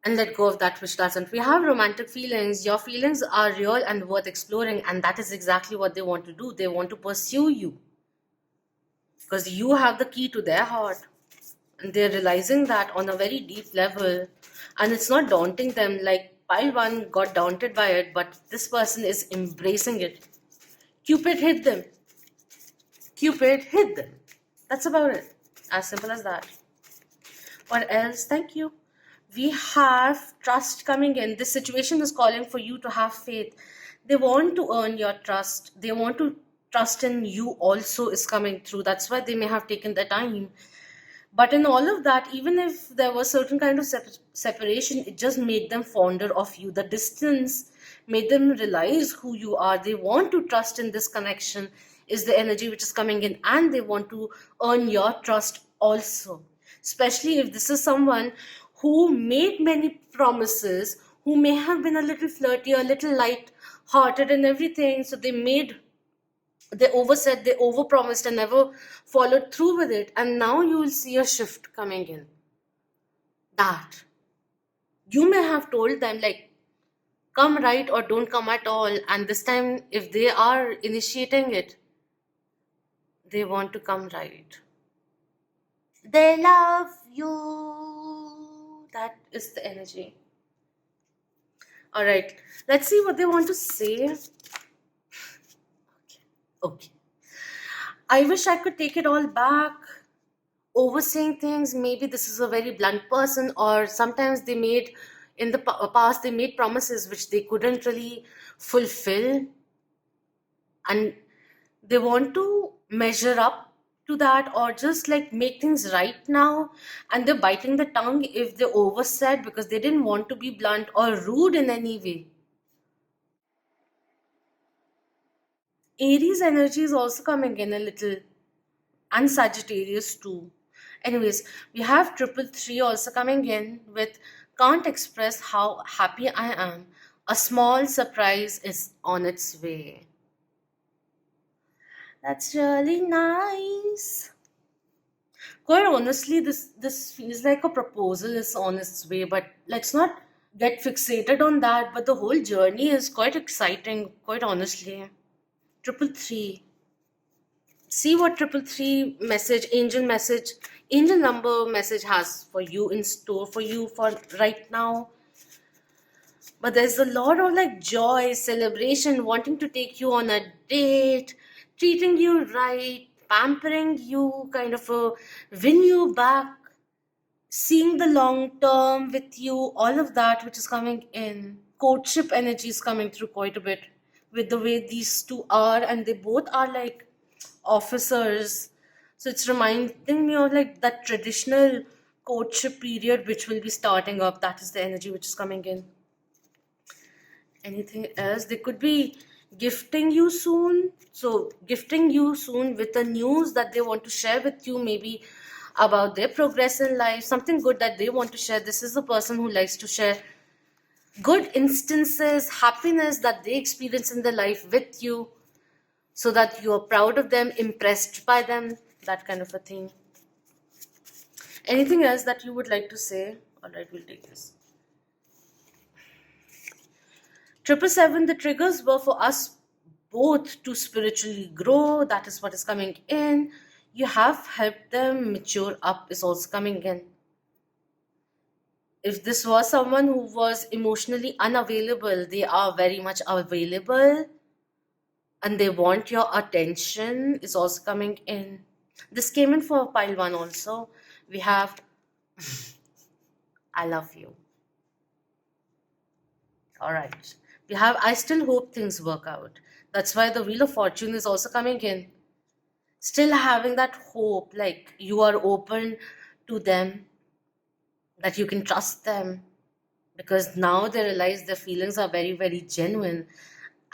and let go of that which doesn't. We have romantic feelings. Your feelings are real and worth exploring, and that is exactly what they want to do. They want to pursue you because you have the key to their heart, and they're realizing that on a very deep level, and it's not daunting them. Like pile one got daunted by it, but this person is embracing it. Cupid hit them. Cupid hit them. That's about it. As simple as that. What else? Thank you. We have trust coming in. This situation is calling for you to have faith. They want to earn your trust. They want to trust in you also, is coming through. That's why they may have taken the time. But in all of that, even if there was certain kind of separation, it just made them fonder of you. The distance made them realize who you are. They want to trust in this connection, is the energy which is coming in, and they want to earn your trust also. Especially if this is someone who made many promises, who may have been a little flirty, a little light-hearted and everything. So they oversaid, they overpromised and never followed through with it. And now you will see a shift coming in. That you may have told them, like, come right or don't come at all. And this time, if they are initiating it, they want to come right. They love you. That is the energy. All right, let's see what they want to say. Okay. I wish I could take it all back. Oversaying things. Maybe this is a very blunt person, or sometimes they made in the past they made promises which they couldn't really fulfill, and they want to measure up to that or just like make things right now, and they're biting the tongue if they oversaid because they didn't want to be blunt or rude in any way. Aries energy is also coming in a little, and Sagittarius too. Anyways, we have triple three also coming in with can't express how happy I am. A small surprise is on its way. That's really nice. Quite honestly, this feels like a proposal is on its way, but let's not get fixated on that. But the whole journey is quite exciting, quite honestly. Triple three. See what triple three angel number message has for you in store for you for right now. But there's a lot of like joy, celebration, wanting to take you on a date, treating you right, pampering you, kind of win you back, seeing the long term with you, all of that which is coming in. Courtship energy is coming through quite a bit with the way these two are, and they both are like officers. So it's reminding me of like that traditional courtship period which will be starting up. That is the energy which is coming in. Anything else? They could be gifting you soon. So, gifting you soon with the news that they want to share with you, maybe about their progress in life, something good that they want to share. This is the person who likes to share good instances, happiness that they experience in their life with you, so that you are proud of them, impressed by them, that kind of a thing. Anything else that you would like to say? All right, we'll take this. 777, the triggers were for us both to spiritually grow. That is what is coming in. You have helped them mature up, is also coming in. If this was someone who was emotionally unavailable, they are very much available and they want your attention, is also coming in. This came in for pile one also. We have I love you. All right. We have I still hope things work out. That's why the Wheel of Fortune is also coming in. Still having that hope, like you are open to them, that you can trust them, because now they realize their feelings are very, very genuine.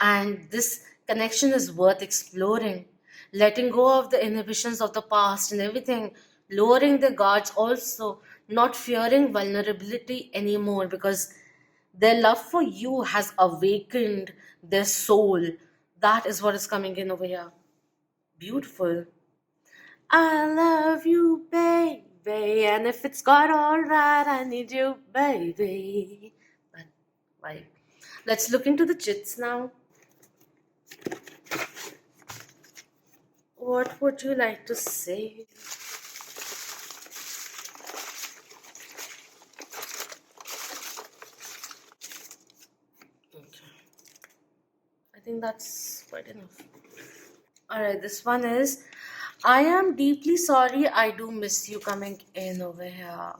And this connection is worth exploring. Letting go of the inhibitions of the past and everything, lowering their guards also, not fearing vulnerability anymore because their love for you has awakened their soul. That is what is coming in over here. Beautiful. I love you, baby. And if it's got all right, I need you, baby. But why? Let's look into the chits now. What would you like to say? Okay. I think that's quite enough. Alright, this one is I am deeply sorry. I do miss you coming in over here.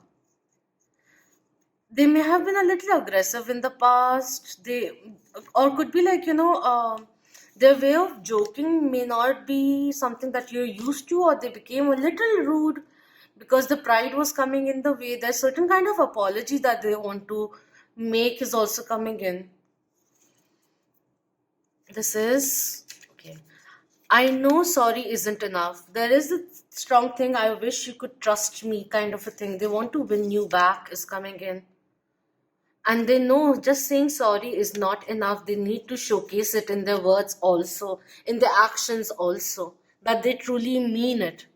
They may have been a little aggressive in the past. They, or could be like, their way of joking may not be something that you're used to, or they became a little rude because the pride was coming in the way. There's certain kind of apology that they want to make is also coming in. This is okay. I know sorry isn't enough. There is a strong thing. I wish you could trust me, kind of a thing. They want to win you back, is coming in. And they know just saying sorry is not enough. They need to showcase it in their words also, in their actions also, that they truly mean it.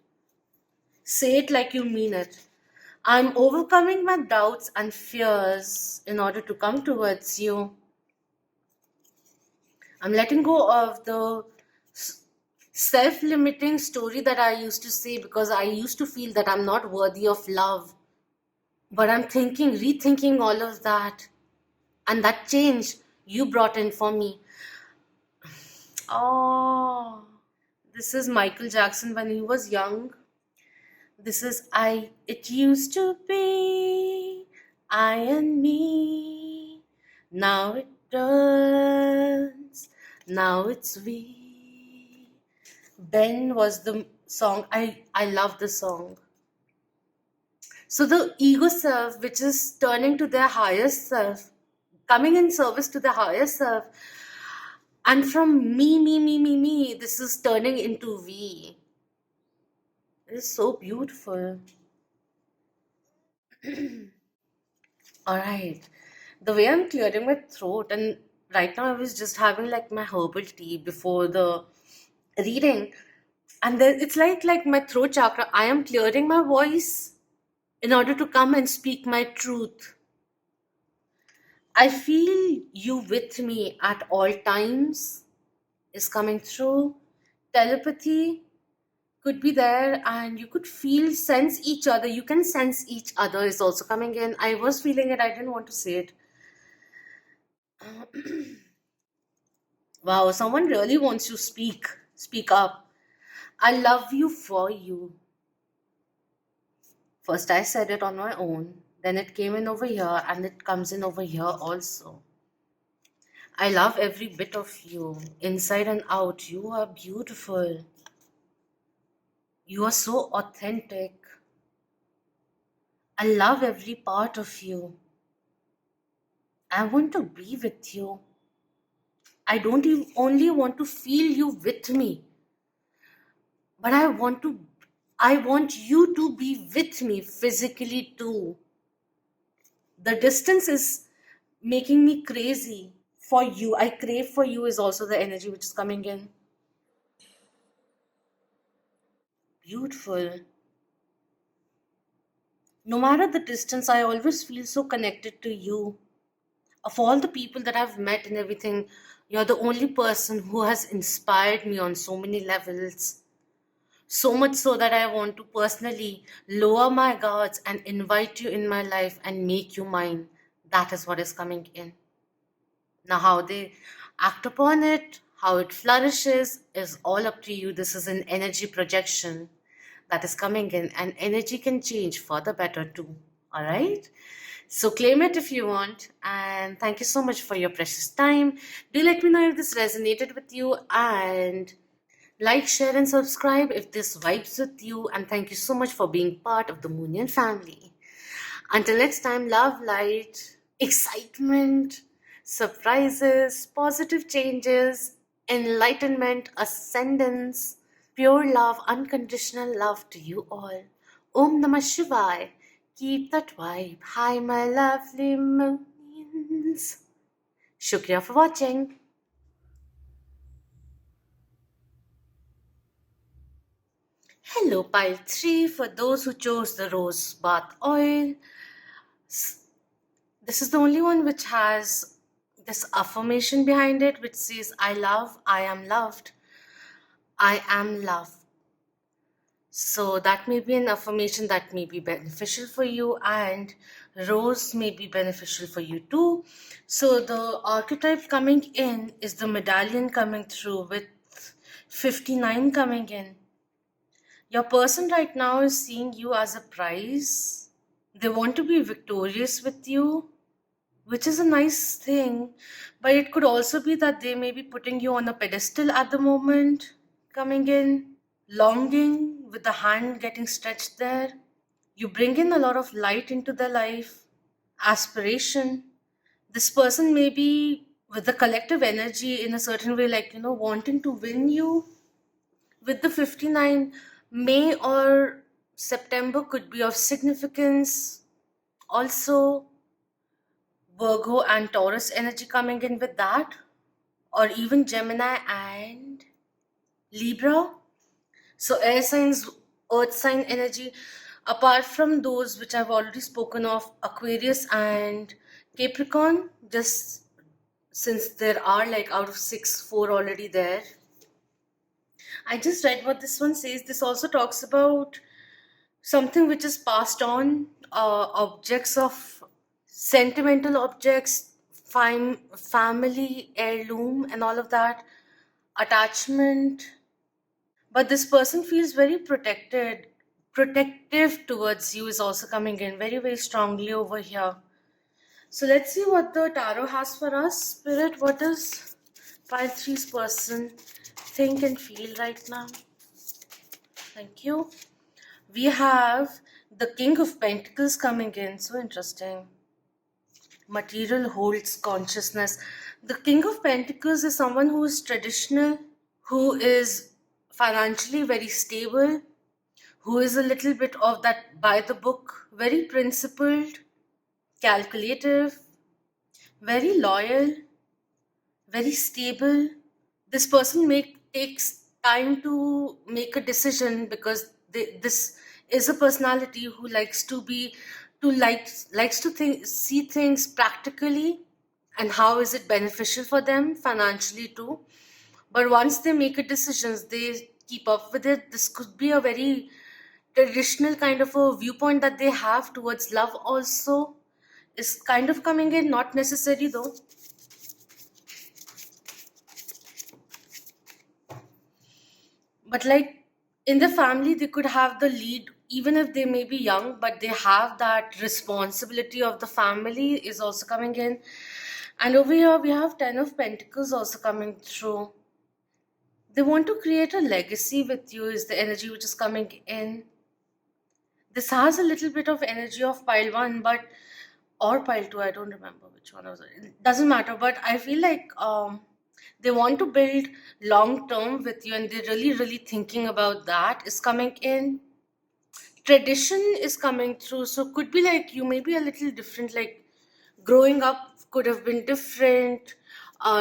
Say it like you mean it. I'm overcoming my doubts and fears in order to come towards you. I'm letting go of the self limiting story that I used to say because I used to feel that I'm not worthy of love. But I'm rethinking all of that. And that change you brought in for me. Oh, this is Michael Jackson when he was young. This is I. It used to be I and me. Now it turns. Now it's we. Ben was the song. I love the song. So the ego self, which is turning to their higher self, coming in service to the higher self, and from me, this is turning into we. It is so beautiful. All right. The way I'm clearing my throat, and right now I was just having like my herbal tea before the reading, and then it's like my throat chakra. I am clearing my voice in order to come and speak my truth. I feel you with me at all times is coming through. Telepathy could be there, and you could sense each other. You can sense each other is also coming in. I was feeling it, I didn't want to say it. Wow, someone really wants to speak up. I love you for you. First I said it on my own, then it came in over here, and it comes in over here also. I love every bit of you, inside and out. You are beautiful. You are so authentic. I love every part of you. I want to be with you. I don't even only want to feel you with me, but I want you to be with me physically too. The distance is making me crazy for you. I crave for you is also the energy which is coming in. Beautiful. No matter the distance, I always feel so connected to you. Of all the people that I've met and everything, you're the only person who has inspired me on so many levels. So much so that I want to personally lower my guards and invite you in my life and make you mine. That is what is coming in. Now, how they act upon it, how it flourishes, is all up to you. This is an energy projection that is coming in, and energy can change for the better too. All right? So claim it if you want. And thank you so much for your precious time. Do let me know if this resonated with you, and like, share, and subscribe if this vibes with you. And thank you so much for being part of the Moonian family. Until next time, love, light, excitement, surprises, positive changes, enlightenment, ascendance, pure love, unconditional love to you all. Om Namah Shivaya. Keep that vibe. Hi, my lovely Moonians. Shukriya for watching. Hello, pile 3. For those who chose the rose bath oil, this is the only one which has this affirmation behind it, which says, I love, I am loved, I am love. So that may be an affirmation that may be beneficial for you, and rose may be beneficial for you too. So the archetype coming in is the medallion coming through with 59 coming in. Your person right now is seeing you as a prize. They want to be victorious with you, which is a nice thing, but it could also be that they may be putting you on a pedestal at the moment, coming in, longing with the hand getting stretched there. You bring in a lot of light into their life, aspiration. This person may be with the collective energy in a certain way, like, wanting to win you. With the 59, May or September could be of significance. Also, Virgo and Taurus energy coming in with that, or even Gemini and Libra. So, air signs, earth sign energy. Apart from those which I've already spoken of, Aquarius and Capricorn, just since there are like out of six, four already there. I just read what this one says. This also talks about something which is passed on, objects of sentimental objects, family heirloom, and all of that, attachment. But this person feels very protective towards you is also coming in very, very strongly over here. So let's see what the tarot has for us. Spirit, what does pile three's person think and feel right now? Thank you. We have the King of Pentacles coming in. So interesting. Material holds consciousness. The King of Pentacles is someone who is traditional, who is financially very stable, who is a little bit of that by the book, very principled, calculative, very loyal, very stable. This person takes time to make a decision because this is a personality who likes to see things practically and how is it beneficial for them financially too. But once they make a decision, they keep up with it. This could be a very traditional kind of a viewpoint that they have towards love also is kind of coming in, not necessary though. But like in the family, they could have the lead, even if they may be young, but they have that responsibility of the family is also coming in. And over here, we have Ten of Pentacles also coming through. They want to create a legacy with you, is the energy which is coming in. This has a little bit of energy of pile one, but or pile two. I don't remember which one was it. It doesn't matter, but I feel like they want to build long term with you, and they're really, really thinking about that. Is coming in. Tradition is coming through, so could be like you may be a little different. Like growing up could have been different.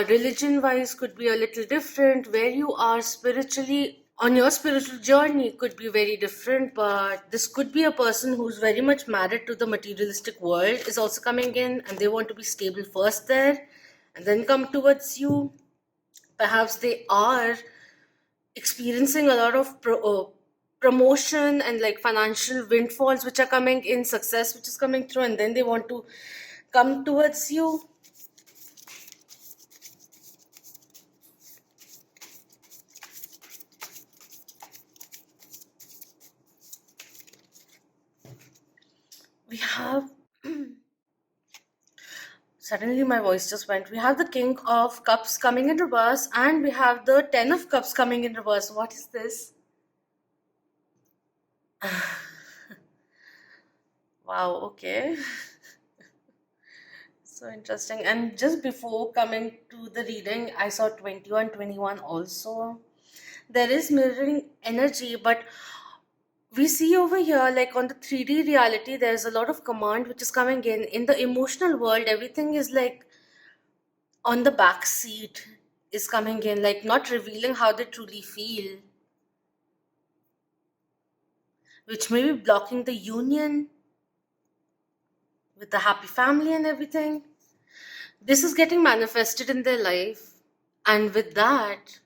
Religion wise could be a little different. Where you are spiritually on your spiritual journey could be very different, but this could be a person who's very much married to the materialistic world is also coming in, and they want to be stable first there and then come towards you. Perhaps they are experiencing a lot of promotion and like financial windfalls which are coming in, success which is coming through, and then they want to come towards you. We have suddenly my voice just went. We have the King of Cups coming in reverse, and we have the Ten of Cups coming in reverse. What is this? Wow, okay. So interesting. And just before coming to the reading, I saw 21, 21 also. There is mirroring energy, but we see over here, like on the 3D reality, there's a lot of command which is coming in. In the emotional world, everything is like on the back seat is coming in, like not revealing how they truly feel, which may be blocking the union with the happy family and everything. This is getting manifested in their life, and with that,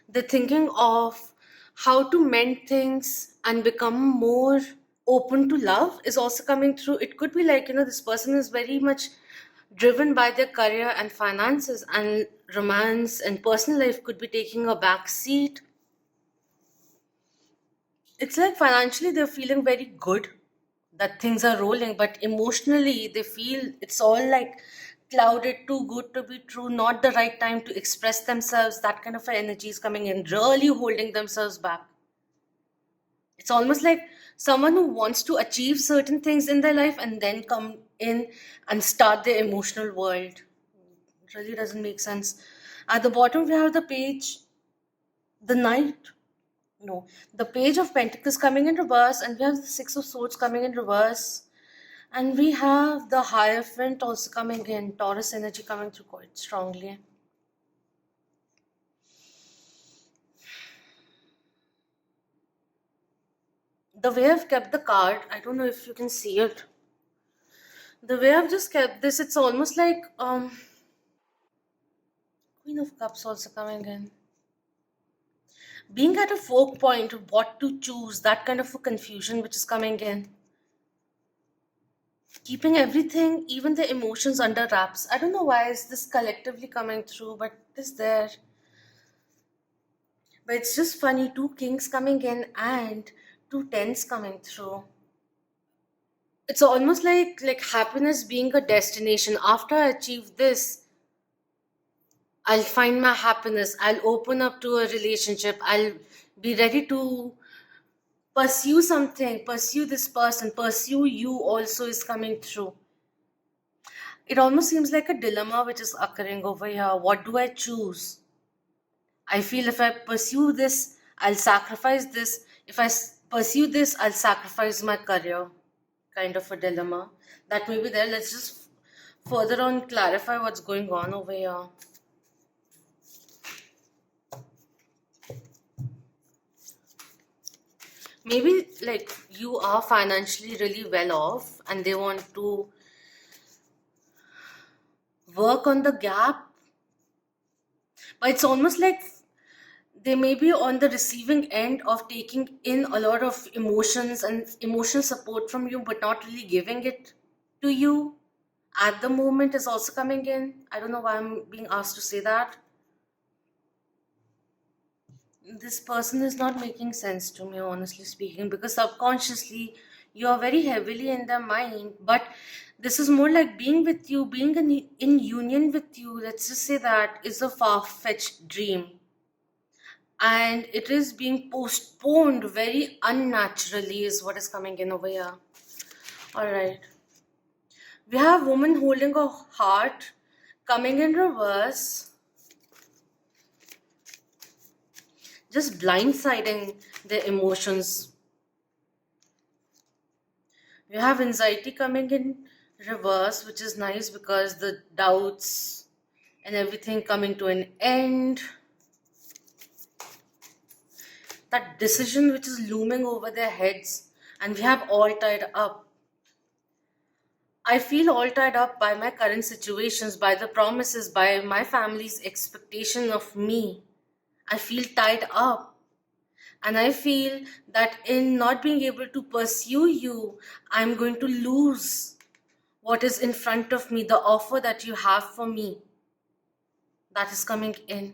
they're thinking of how to mend things and become more open to love is also coming through. It could be like, this person is very much driven by their career and finances, and romance and personal life could be taking a back seat. It's like financially they're feeling very good that things are rolling, but emotionally they feel it's all like clouded, too good to be true, not the right time to express themselves. That kind of energy is coming in, really holding themselves back. It's almost like someone who wants to achieve certain things in their life and then come in and start their emotional world. It really doesn't make sense. At the bottom, we have the page, the knight. No, the page of pentacles coming in reverse, and we have the six of swords coming in reverse. And we have the Hierophant also coming in, Taurus energy coming through quite strongly. The way I've kept the card, I don't know if you can see it. The way I've just kept this, it's almost like Queen of Cups also coming in. Being at a fork point of what to choose, that kind of a confusion which is coming in. Keeping everything, even the emotions under wraps. I don't know why is this collectively coming through, but it is there. But it's just funny, two kings coming in and two tens coming through. It's almost like happiness being a destination. After I achieve this, I'll find my happiness. I'll open up to a relationship. I'll be ready to pursue something, pursue this person, pursue you also is coming through. It almost seems like a dilemma which is occurring over here. What do I choose? I feel if I pursue this, I'll sacrifice this. If pursue this, I'll sacrifice my career. Kind of a dilemma that may be there. Let's just further on clarify what's going on over here. Maybe like you are financially really well off and they want to work on the gap, but it's almost like they may be on the receiving end of taking in a lot of emotions and emotional support from you, but not really giving it to you at the moment is also coming in. I don't know why I'm being asked to say that. This person is not making sense to me, honestly speaking, because subconsciously you are very heavily in their mind, but this is more like being with you, being in union with you. Let's just say that is a far-fetched dream, and it is being postponed very unnaturally, is what is coming in over here. All right. We have woman holding a heart coming in reverse, just blindsiding their emotions. We have anxiety coming in reverse, which is nice because the doubts and everything coming to an end. That decision which is looming over their heads, and we have all tied up. I feel all tied up by my current situations, by the promises, by my family's expectation of me. I feel tied up. And I feel that in not being able to pursue you, I'm going to lose what is in front of me, the offer that you have for me. That is coming in.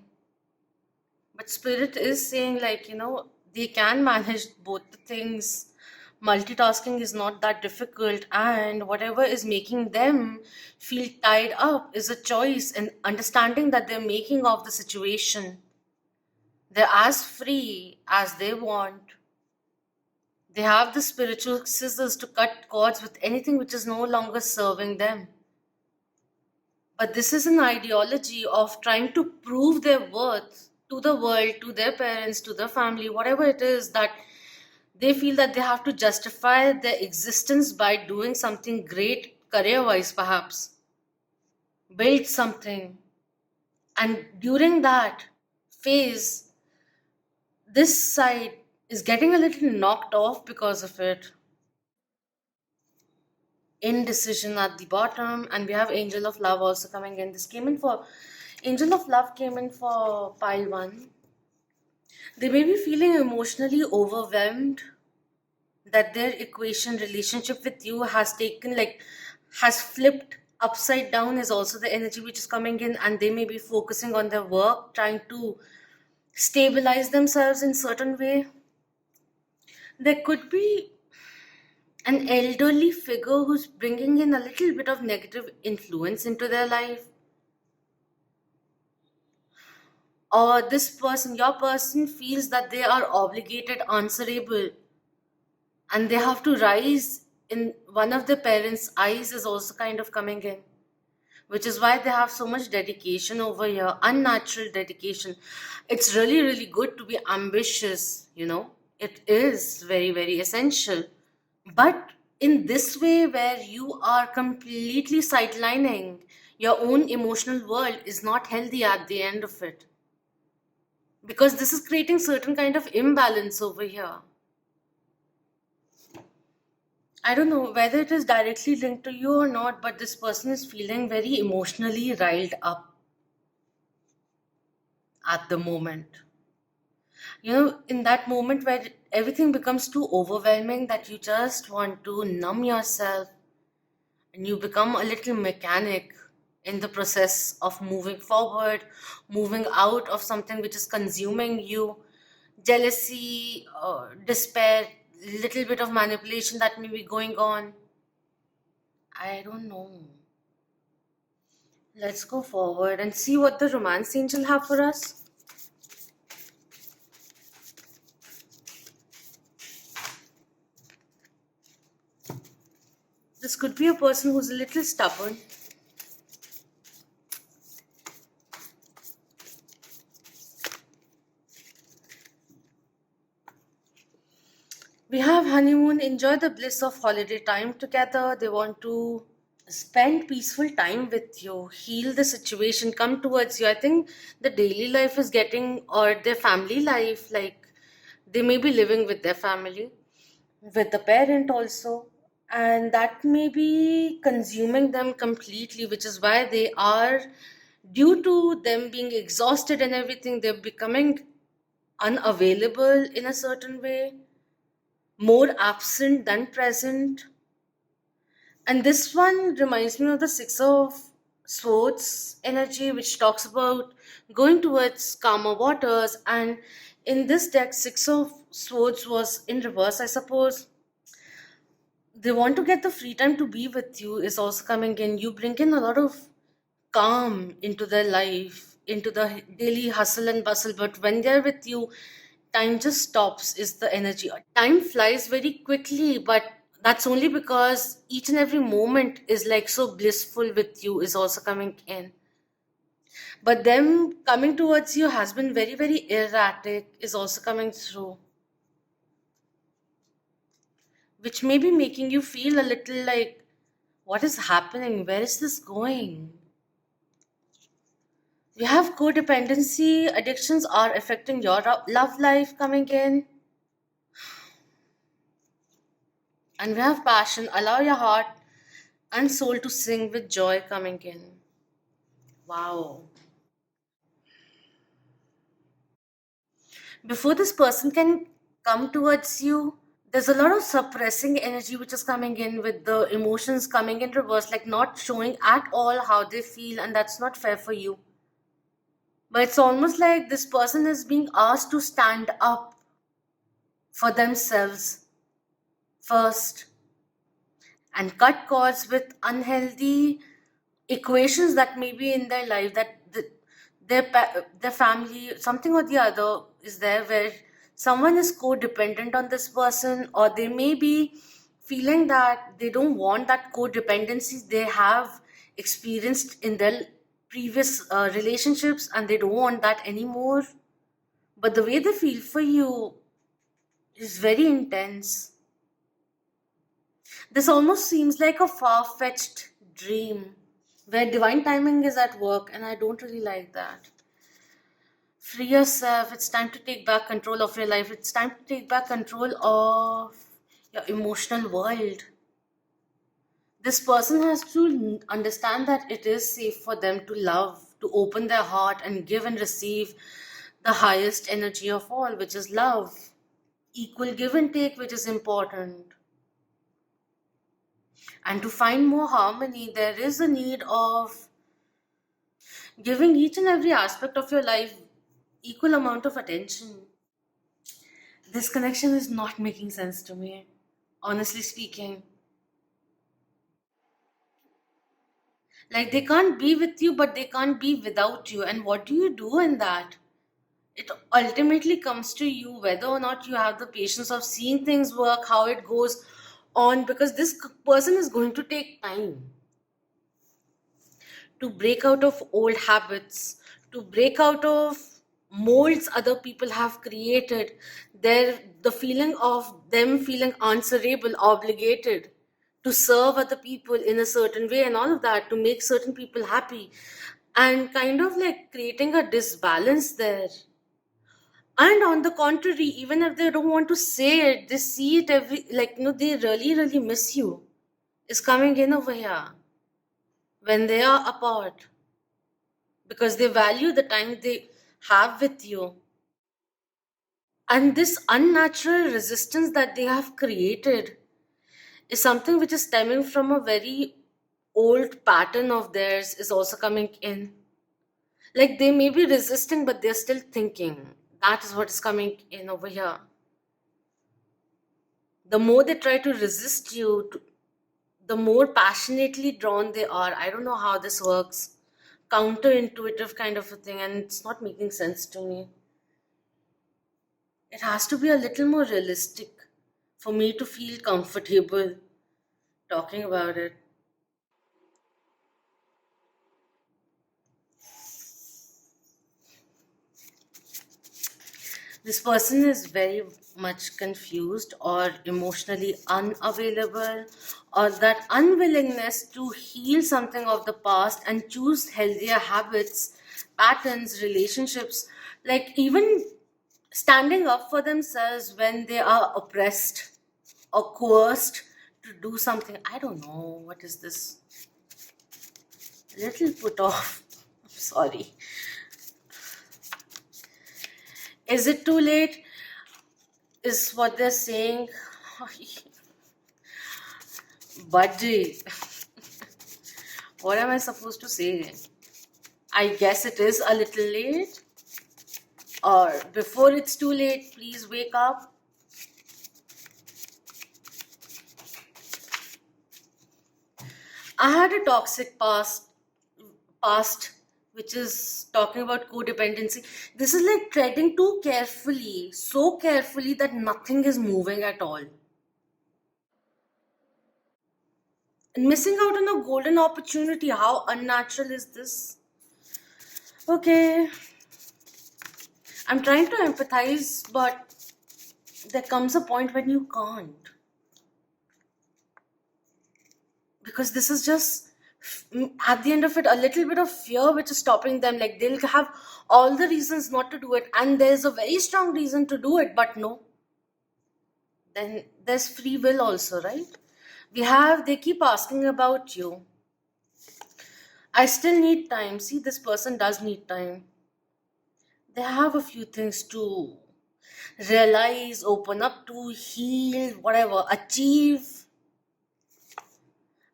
But Spirit is saying, like, they can manage both the things. Multitasking is not that difficult, and whatever is making them feel tied up is a choice and understanding that they're making of the situation. They're as free as they want. They have the spiritual scissors to cut cords with anything which is no longer serving them. But this is an ideology of trying to prove their worth to the world, to their parents, to their family, whatever it is, that they feel that they have to justify their existence by doing something great career wise, perhaps. Build something. And during that phase, this side is getting a little knocked off because of it. Indecision at the bottom, and we have Angel of Love also coming in. This came in for Angel of Love came in for pile one. They may be feeling emotionally overwhelmed, that their equation relationship with you has taken, like, has flipped upside down, is also the energy which is coming in, and they may be focusing on their work, trying to stabilize themselves in certain way. There could be an elderly figure who's bringing in a little bit of negative influence into their life, or this person, your person, feels that they are obligated, answerable, and they have to rise in one of the parents' eyes is also kind of coming in, which is why they have so much dedication over here, unnatural dedication. It's really, really good to be ambitious. It is very, very essential. But in this way, where you are completely sidelining your own emotional world, is not healthy at the end of it. Because this is creating certain kind of imbalance over here. I don't know whether it is directly linked to you or not, but this person is feeling very emotionally riled up. at the moment. In that moment where everything becomes too overwhelming that you just want to numb yourself and you become a little mechanic in the process of moving forward, moving out of something which is consuming you, jealousy, despair, little bit of manipulation that may be going on. I don't know. Let's go forward and see what the romance angel have for us. This could be a person who's a little stubborn. We have honeymoon, enjoy the bliss of holiday time together. They want to spend peaceful time with you, heal the situation, come towards you. I think the daily life is getting, or their family life, like they may be living with their family, with the parent also, and that may be consuming them completely, which is why they are, due to them being exhausted and everything, they're becoming unavailable in a certain way, more absent than present. And this one reminds me of the Six of Swords energy, which talks about going towards calmer waters. And in this deck, Six of Swords was in reverse, I suppose. They want to get the free time to be with you, is also coming in. You bring in a lot of calm into their life, into the daily hustle and bustle. But when they're with you, time just stops, is the energy. Time flies very quickly, but that's only because each and every moment is like so blissful with you, is also coming in. But them coming towards you has been very, very erratic, is also coming through, which may be making you feel a little like, what is happening? Where is this going? We have codependency, addictions are affecting your love life coming in. And we have passion, allow your heart and soul to sing with joy coming in. Wow. Before this person can come towards you, there's a lot of suppressing energy which is coming in, with the emotions coming in reverse, like not showing at all how they feel, and that's not fair for you. But it's almost like this person is being asked to stand up for themselves first and cut cords with unhealthy equations that may be in their life, that their family, something or the other is there, where someone is codependent on this person, or they may be feeling that they don't want that codependency they have experienced in their previous relationships, and they don't want that anymore. But the way they feel for you is very intense. This almost seems like a far-fetched dream where divine timing is at work, and I don't really like that. Free yourself. It's time to take back control of your life. It's time to take back control of your emotional world. This person has to understand that it is safe for them to love, to open their heart and give and receive the highest energy of all, which is love. Equal give and take, which is important. And to find more harmony, there is a need of giving each and every aspect of your life equal amount of attention. This connection is not making sense to me, honestly speaking. Like they can't be with you, but they can't be without you. And what do you do in that? It ultimately comes to you whether or not you have the patience of seeing things work, how it goes on, because this person is going to take time to break out of old habits, to break out of molds other people have created. The feeling of them feeling answerable, obligated to serve other people in a certain way, and all of that to make certain people happy, and kind of like creating a disbalance there. And on the contrary, even if they don't want to say it, they see it every, like, they really, really miss you. Is coming in over here when they are apart, because they value the time they have with you. And this unnatural resistance that they have created is something which is stemming from a very old pattern of theirs, is also coming in. Like they may be resisting, but they're still thinking. That is what is coming in over here. The more they try to resist you, the more passionately drawn they are. I don't know how this works. Counterintuitive kind of a thing, and it's not making sense to me. It has to be a little more realistic for me to feel comfortable talking about it. This person is very much confused or emotionally unavailable, or that unwillingness to heal something of the past and choose healthier habits, patterns, relationships, like even standing up for themselves when they are oppressed or coerced to do something. I don't know what is this. Little put off. I'm sorry. Is it too late? Is what they're saying. Budgie. What am I supposed to say? I guess it is a little late. Or before it's too late, please wake up. I had a toxic past which is talking about codependency. This is like treading too carefully, so carefully that nothing is moving at all. And missing out on a golden opportunity. How unnatural is this? Okay, I'm trying to empathize, but there comes a point when you can't. Because this is just, at the end of it, a little bit of fear which is stopping them. Like they'll have all the reasons not to do it, and there's a very strong reason to do it, but no. Then there's free will also, right? They keep asking about you. I still need time. See, this person does need time. They have a few things to realize, open up to, heal, whatever, achieve.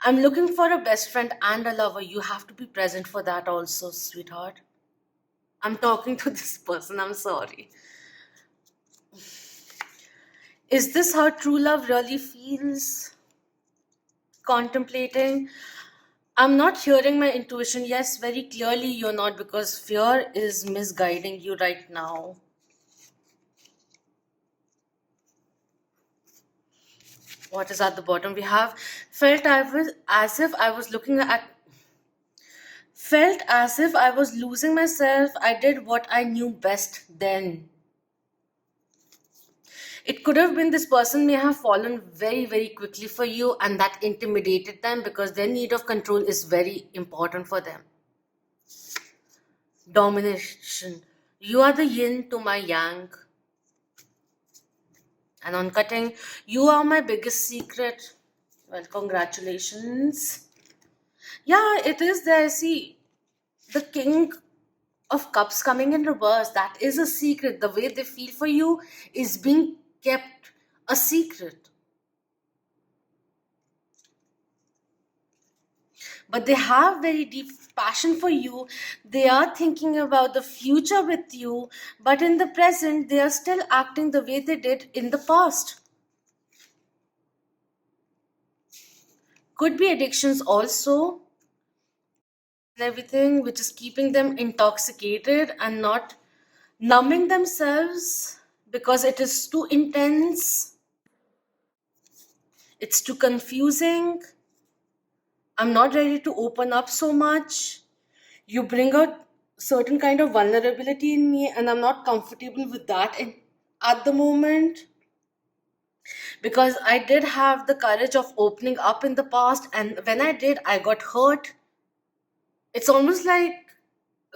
I'm looking for a best friend and a lover. You have to be present for that also, sweetheart. I'm talking to this person. I'm sorry. Is this how true love really feels? Contemplating. I'm not hearing my intuition. Yes, very clearly you're not, because fear is misguiding you right now. What is at the bottom? We have felt I was as if I was looking at felt as if I was losing myself. I did what I knew best then. It could have been this person may have fallen very, very quickly for you, and that intimidated them because their need of control is very important for them. Domination. You are the yin to my yang. And on cutting, you are my biggest secret. Well, congratulations. Yeah, it is there. See, the king of cups coming in reverse, that is a secret. The way they feel for you is being kept a secret. But they have very deep passion for you. They are thinking about the future with you, but in the present, they are still acting the way they did in the past. Could be addictions also, and everything which is keeping them intoxicated and not numbing themselves because it is too intense, it's too confusing. I'm not ready to open up so much. You bring out certain kind of vulnerability in me, and I'm not comfortable with that at the moment, because I did have the courage of opening up in the past, and when I did, I got hurt. It's almost like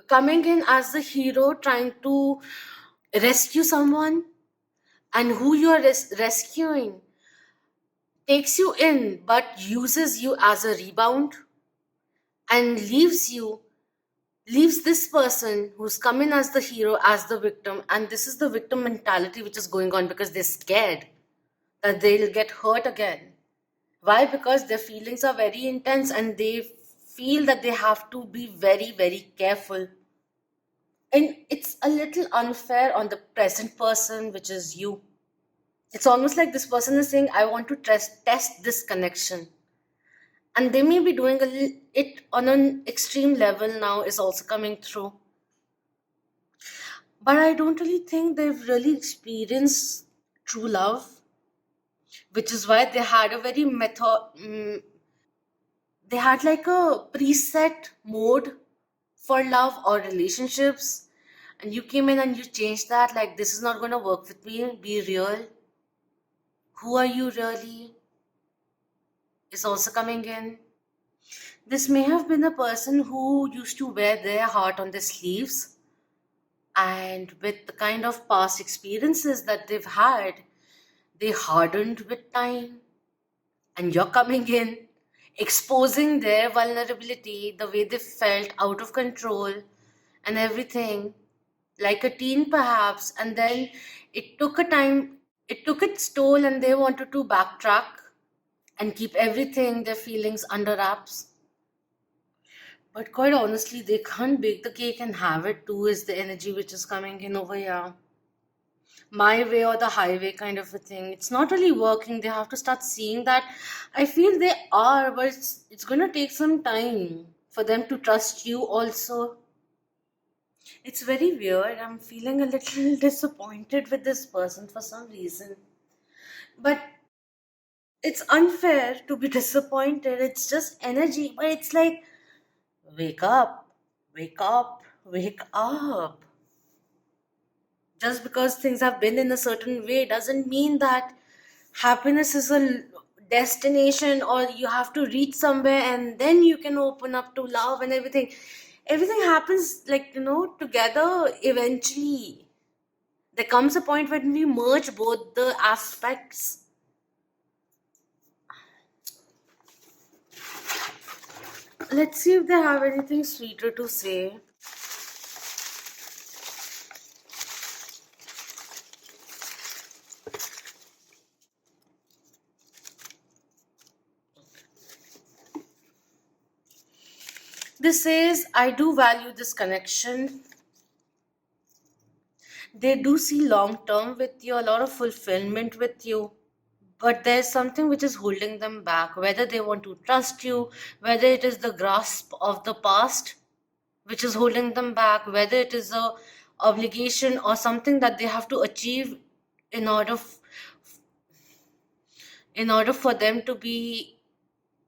coming in as the hero trying to rescue someone, and who you are rescuing takes you in but uses you as a rebound and leaves you leaves this person who's come in as the hero as the victim, and this is the victim mentality which is going on because they're scared that they'll get hurt again. Why? Because their feelings are very intense and they feel that they have to be very, very careful. And it's a little unfair on the present person, which is you. It's almost like this person is saying, I want to test this connection. And they may be doing it on an extreme level now, is also coming through. But I don't really think they've really experienced true love, which is why they had a very they had like a preset mode for love or relationships, and you came in and you changed that, like, this is not going to work with me, be real, who are you really, is also coming in. This may have been a person who used to wear their heart on their sleeves, and with the kind of past experiences that they've had, they hardened with time. And you're coming in, exposing their vulnerability, the way they felt out of control and everything, like a teen perhaps. And then it took a time, it took its toll, and they wanted to backtrack and keep everything, their feelings, under wraps. But quite honestly, they can't bake the cake and have it too, is the energy which is coming in over here. My way or the highway kind of a thing. It's not really working. They have to start seeing that. I feel they are, but it's gonna take some time for them to trust you also. It's very weird. I'm feeling a little disappointed with this person for some reason. But it's unfair to be disappointed. It's just energy. But it's like, wake up, wake up, wake up. Just because things have been in a certain way doesn't mean that happiness is a destination, or you have to reach somewhere and then you can open up to love and everything. Everything happens, like, together eventually. There comes a point when we merge both the aspects. Let's see if they have anything sweeter to say. This says, I do value this connection. They do see long term with you, a lot of fulfillment with you, but there's something which is holding them back, whether they want to trust you, whether it is the grasp of the past which is holding them back, whether it is a obligation or something that they have to achieve in order in order for them to be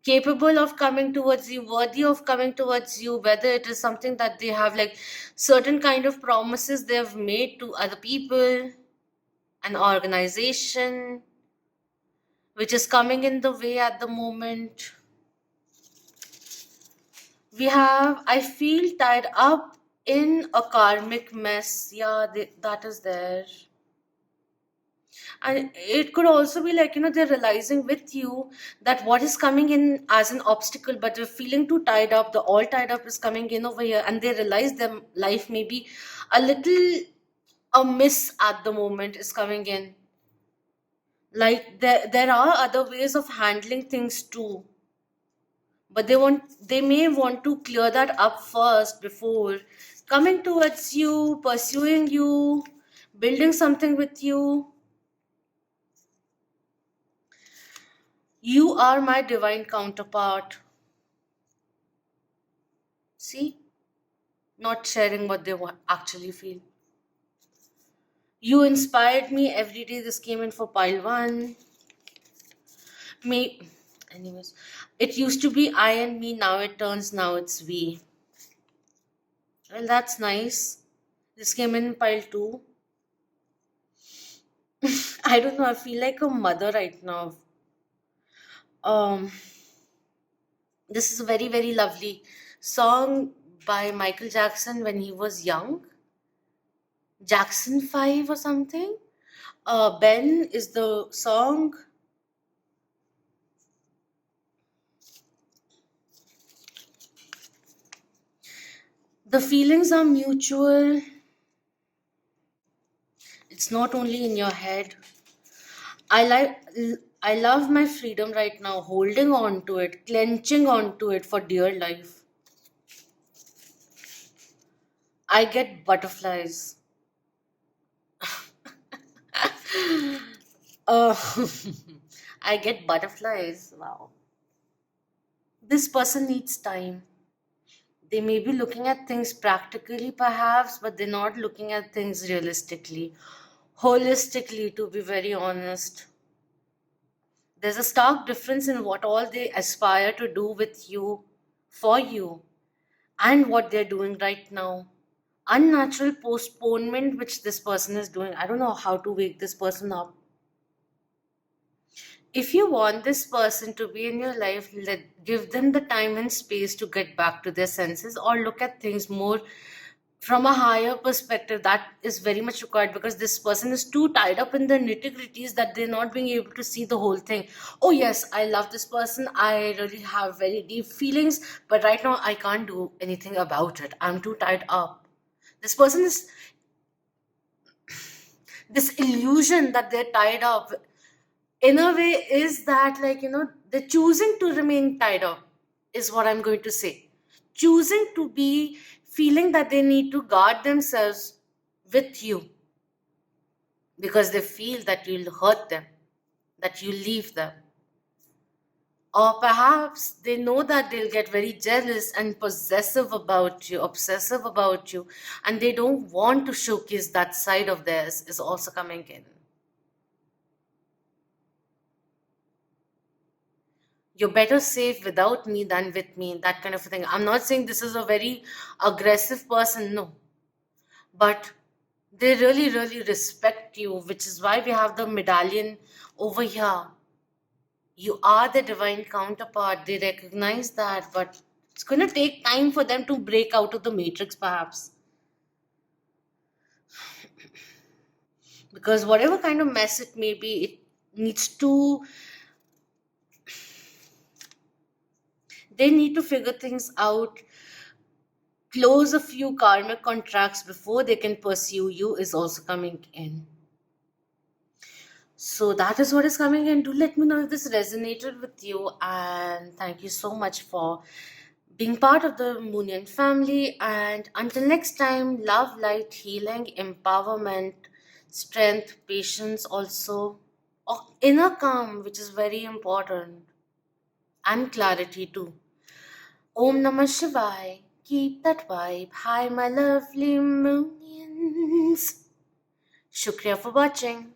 capable of coming towards you, worthy of coming towards you, whether it is something that they have, like certain kind of promises they have made to other people, an organization which is coming in the way at the moment. We have, I feel tied up in a karmic mess. Yeah, that is there. And it could also be like, they're realizing with you that what is coming in as an obstacle, but they're feeling too tied up. The all tied up is coming in over here, and they realize their life may be a little amiss at the moment, is coming in. Like, there are other ways of handling things too, but they may want to clear that up first before coming towards you, pursuing you, building something with you. You are my divine counterpart. See, not sharing what they actually feel. You inspired me every day. This came in for pile one. Me, anyways, it used to be I and me, now it's we. Well, that's nice. This came in pile two. I don't know, I feel like a mother right now. Um, this is a very, very lovely song by Michael Jackson when he was young. Jackson 5 or something. Ben is the song. The feelings are mutual. It's not only in your head. I like I love my freedom right now, holding on to it, clenching on to it for dear life. I get butterflies. Uh, I get butterflies. Wow. This person needs time. They may be looking at things practically, perhaps, but they're not looking at things realistically, holistically, to be very honest. There's a stark difference in what all they aspire to do with you, for you, and what they're doing right now. Unnatural postponement, which this person is doing. I don't know how to wake this person up. If you want this person to be in your life, give them the time and space to get back to their senses or look at things more from a higher perspective. That is very much required because this person is too tied up in the nitty gritties that they're not being able to see the whole thing. Oh yes, I love this person, I really have very deep feelings, but right now I can't do anything about it, I'm too tied up. This person is this illusion that they're tied up in a way is that, like, they're choosing to remain tied up, is what I'm going to say. Choosing to be feeling that they need to guard themselves with you because they feel that you'll hurt them, that you leave them. Or perhaps they know that they'll get very jealous and possessive about you, obsessive about you, and they don't want to showcase that side of theirs, is also coming in. You're better safe without me than with me, that kind of a thing. I'm not saying this is a very aggressive person, no, but they really, really respect you, which is why we have the medallion over here. You are the divine counterpart. They recognize that, but it's going to take time for them to break out of the matrix, perhaps. Because whatever kind of mess it may be, it needs to, they need to figure things out, close a few karmic contracts before they can pursue you, is also coming in. So that is what is coming in. Do let me know if this resonated with you, and thank you so much for being part of the Moonian family. And until next time, love, light, healing, empowerment, strength, patience, also inner calm, which is very important, and clarity too. Om Namah Shivaya. Keep that vibe. Hi, my lovely Moonians. Shukriya for watching.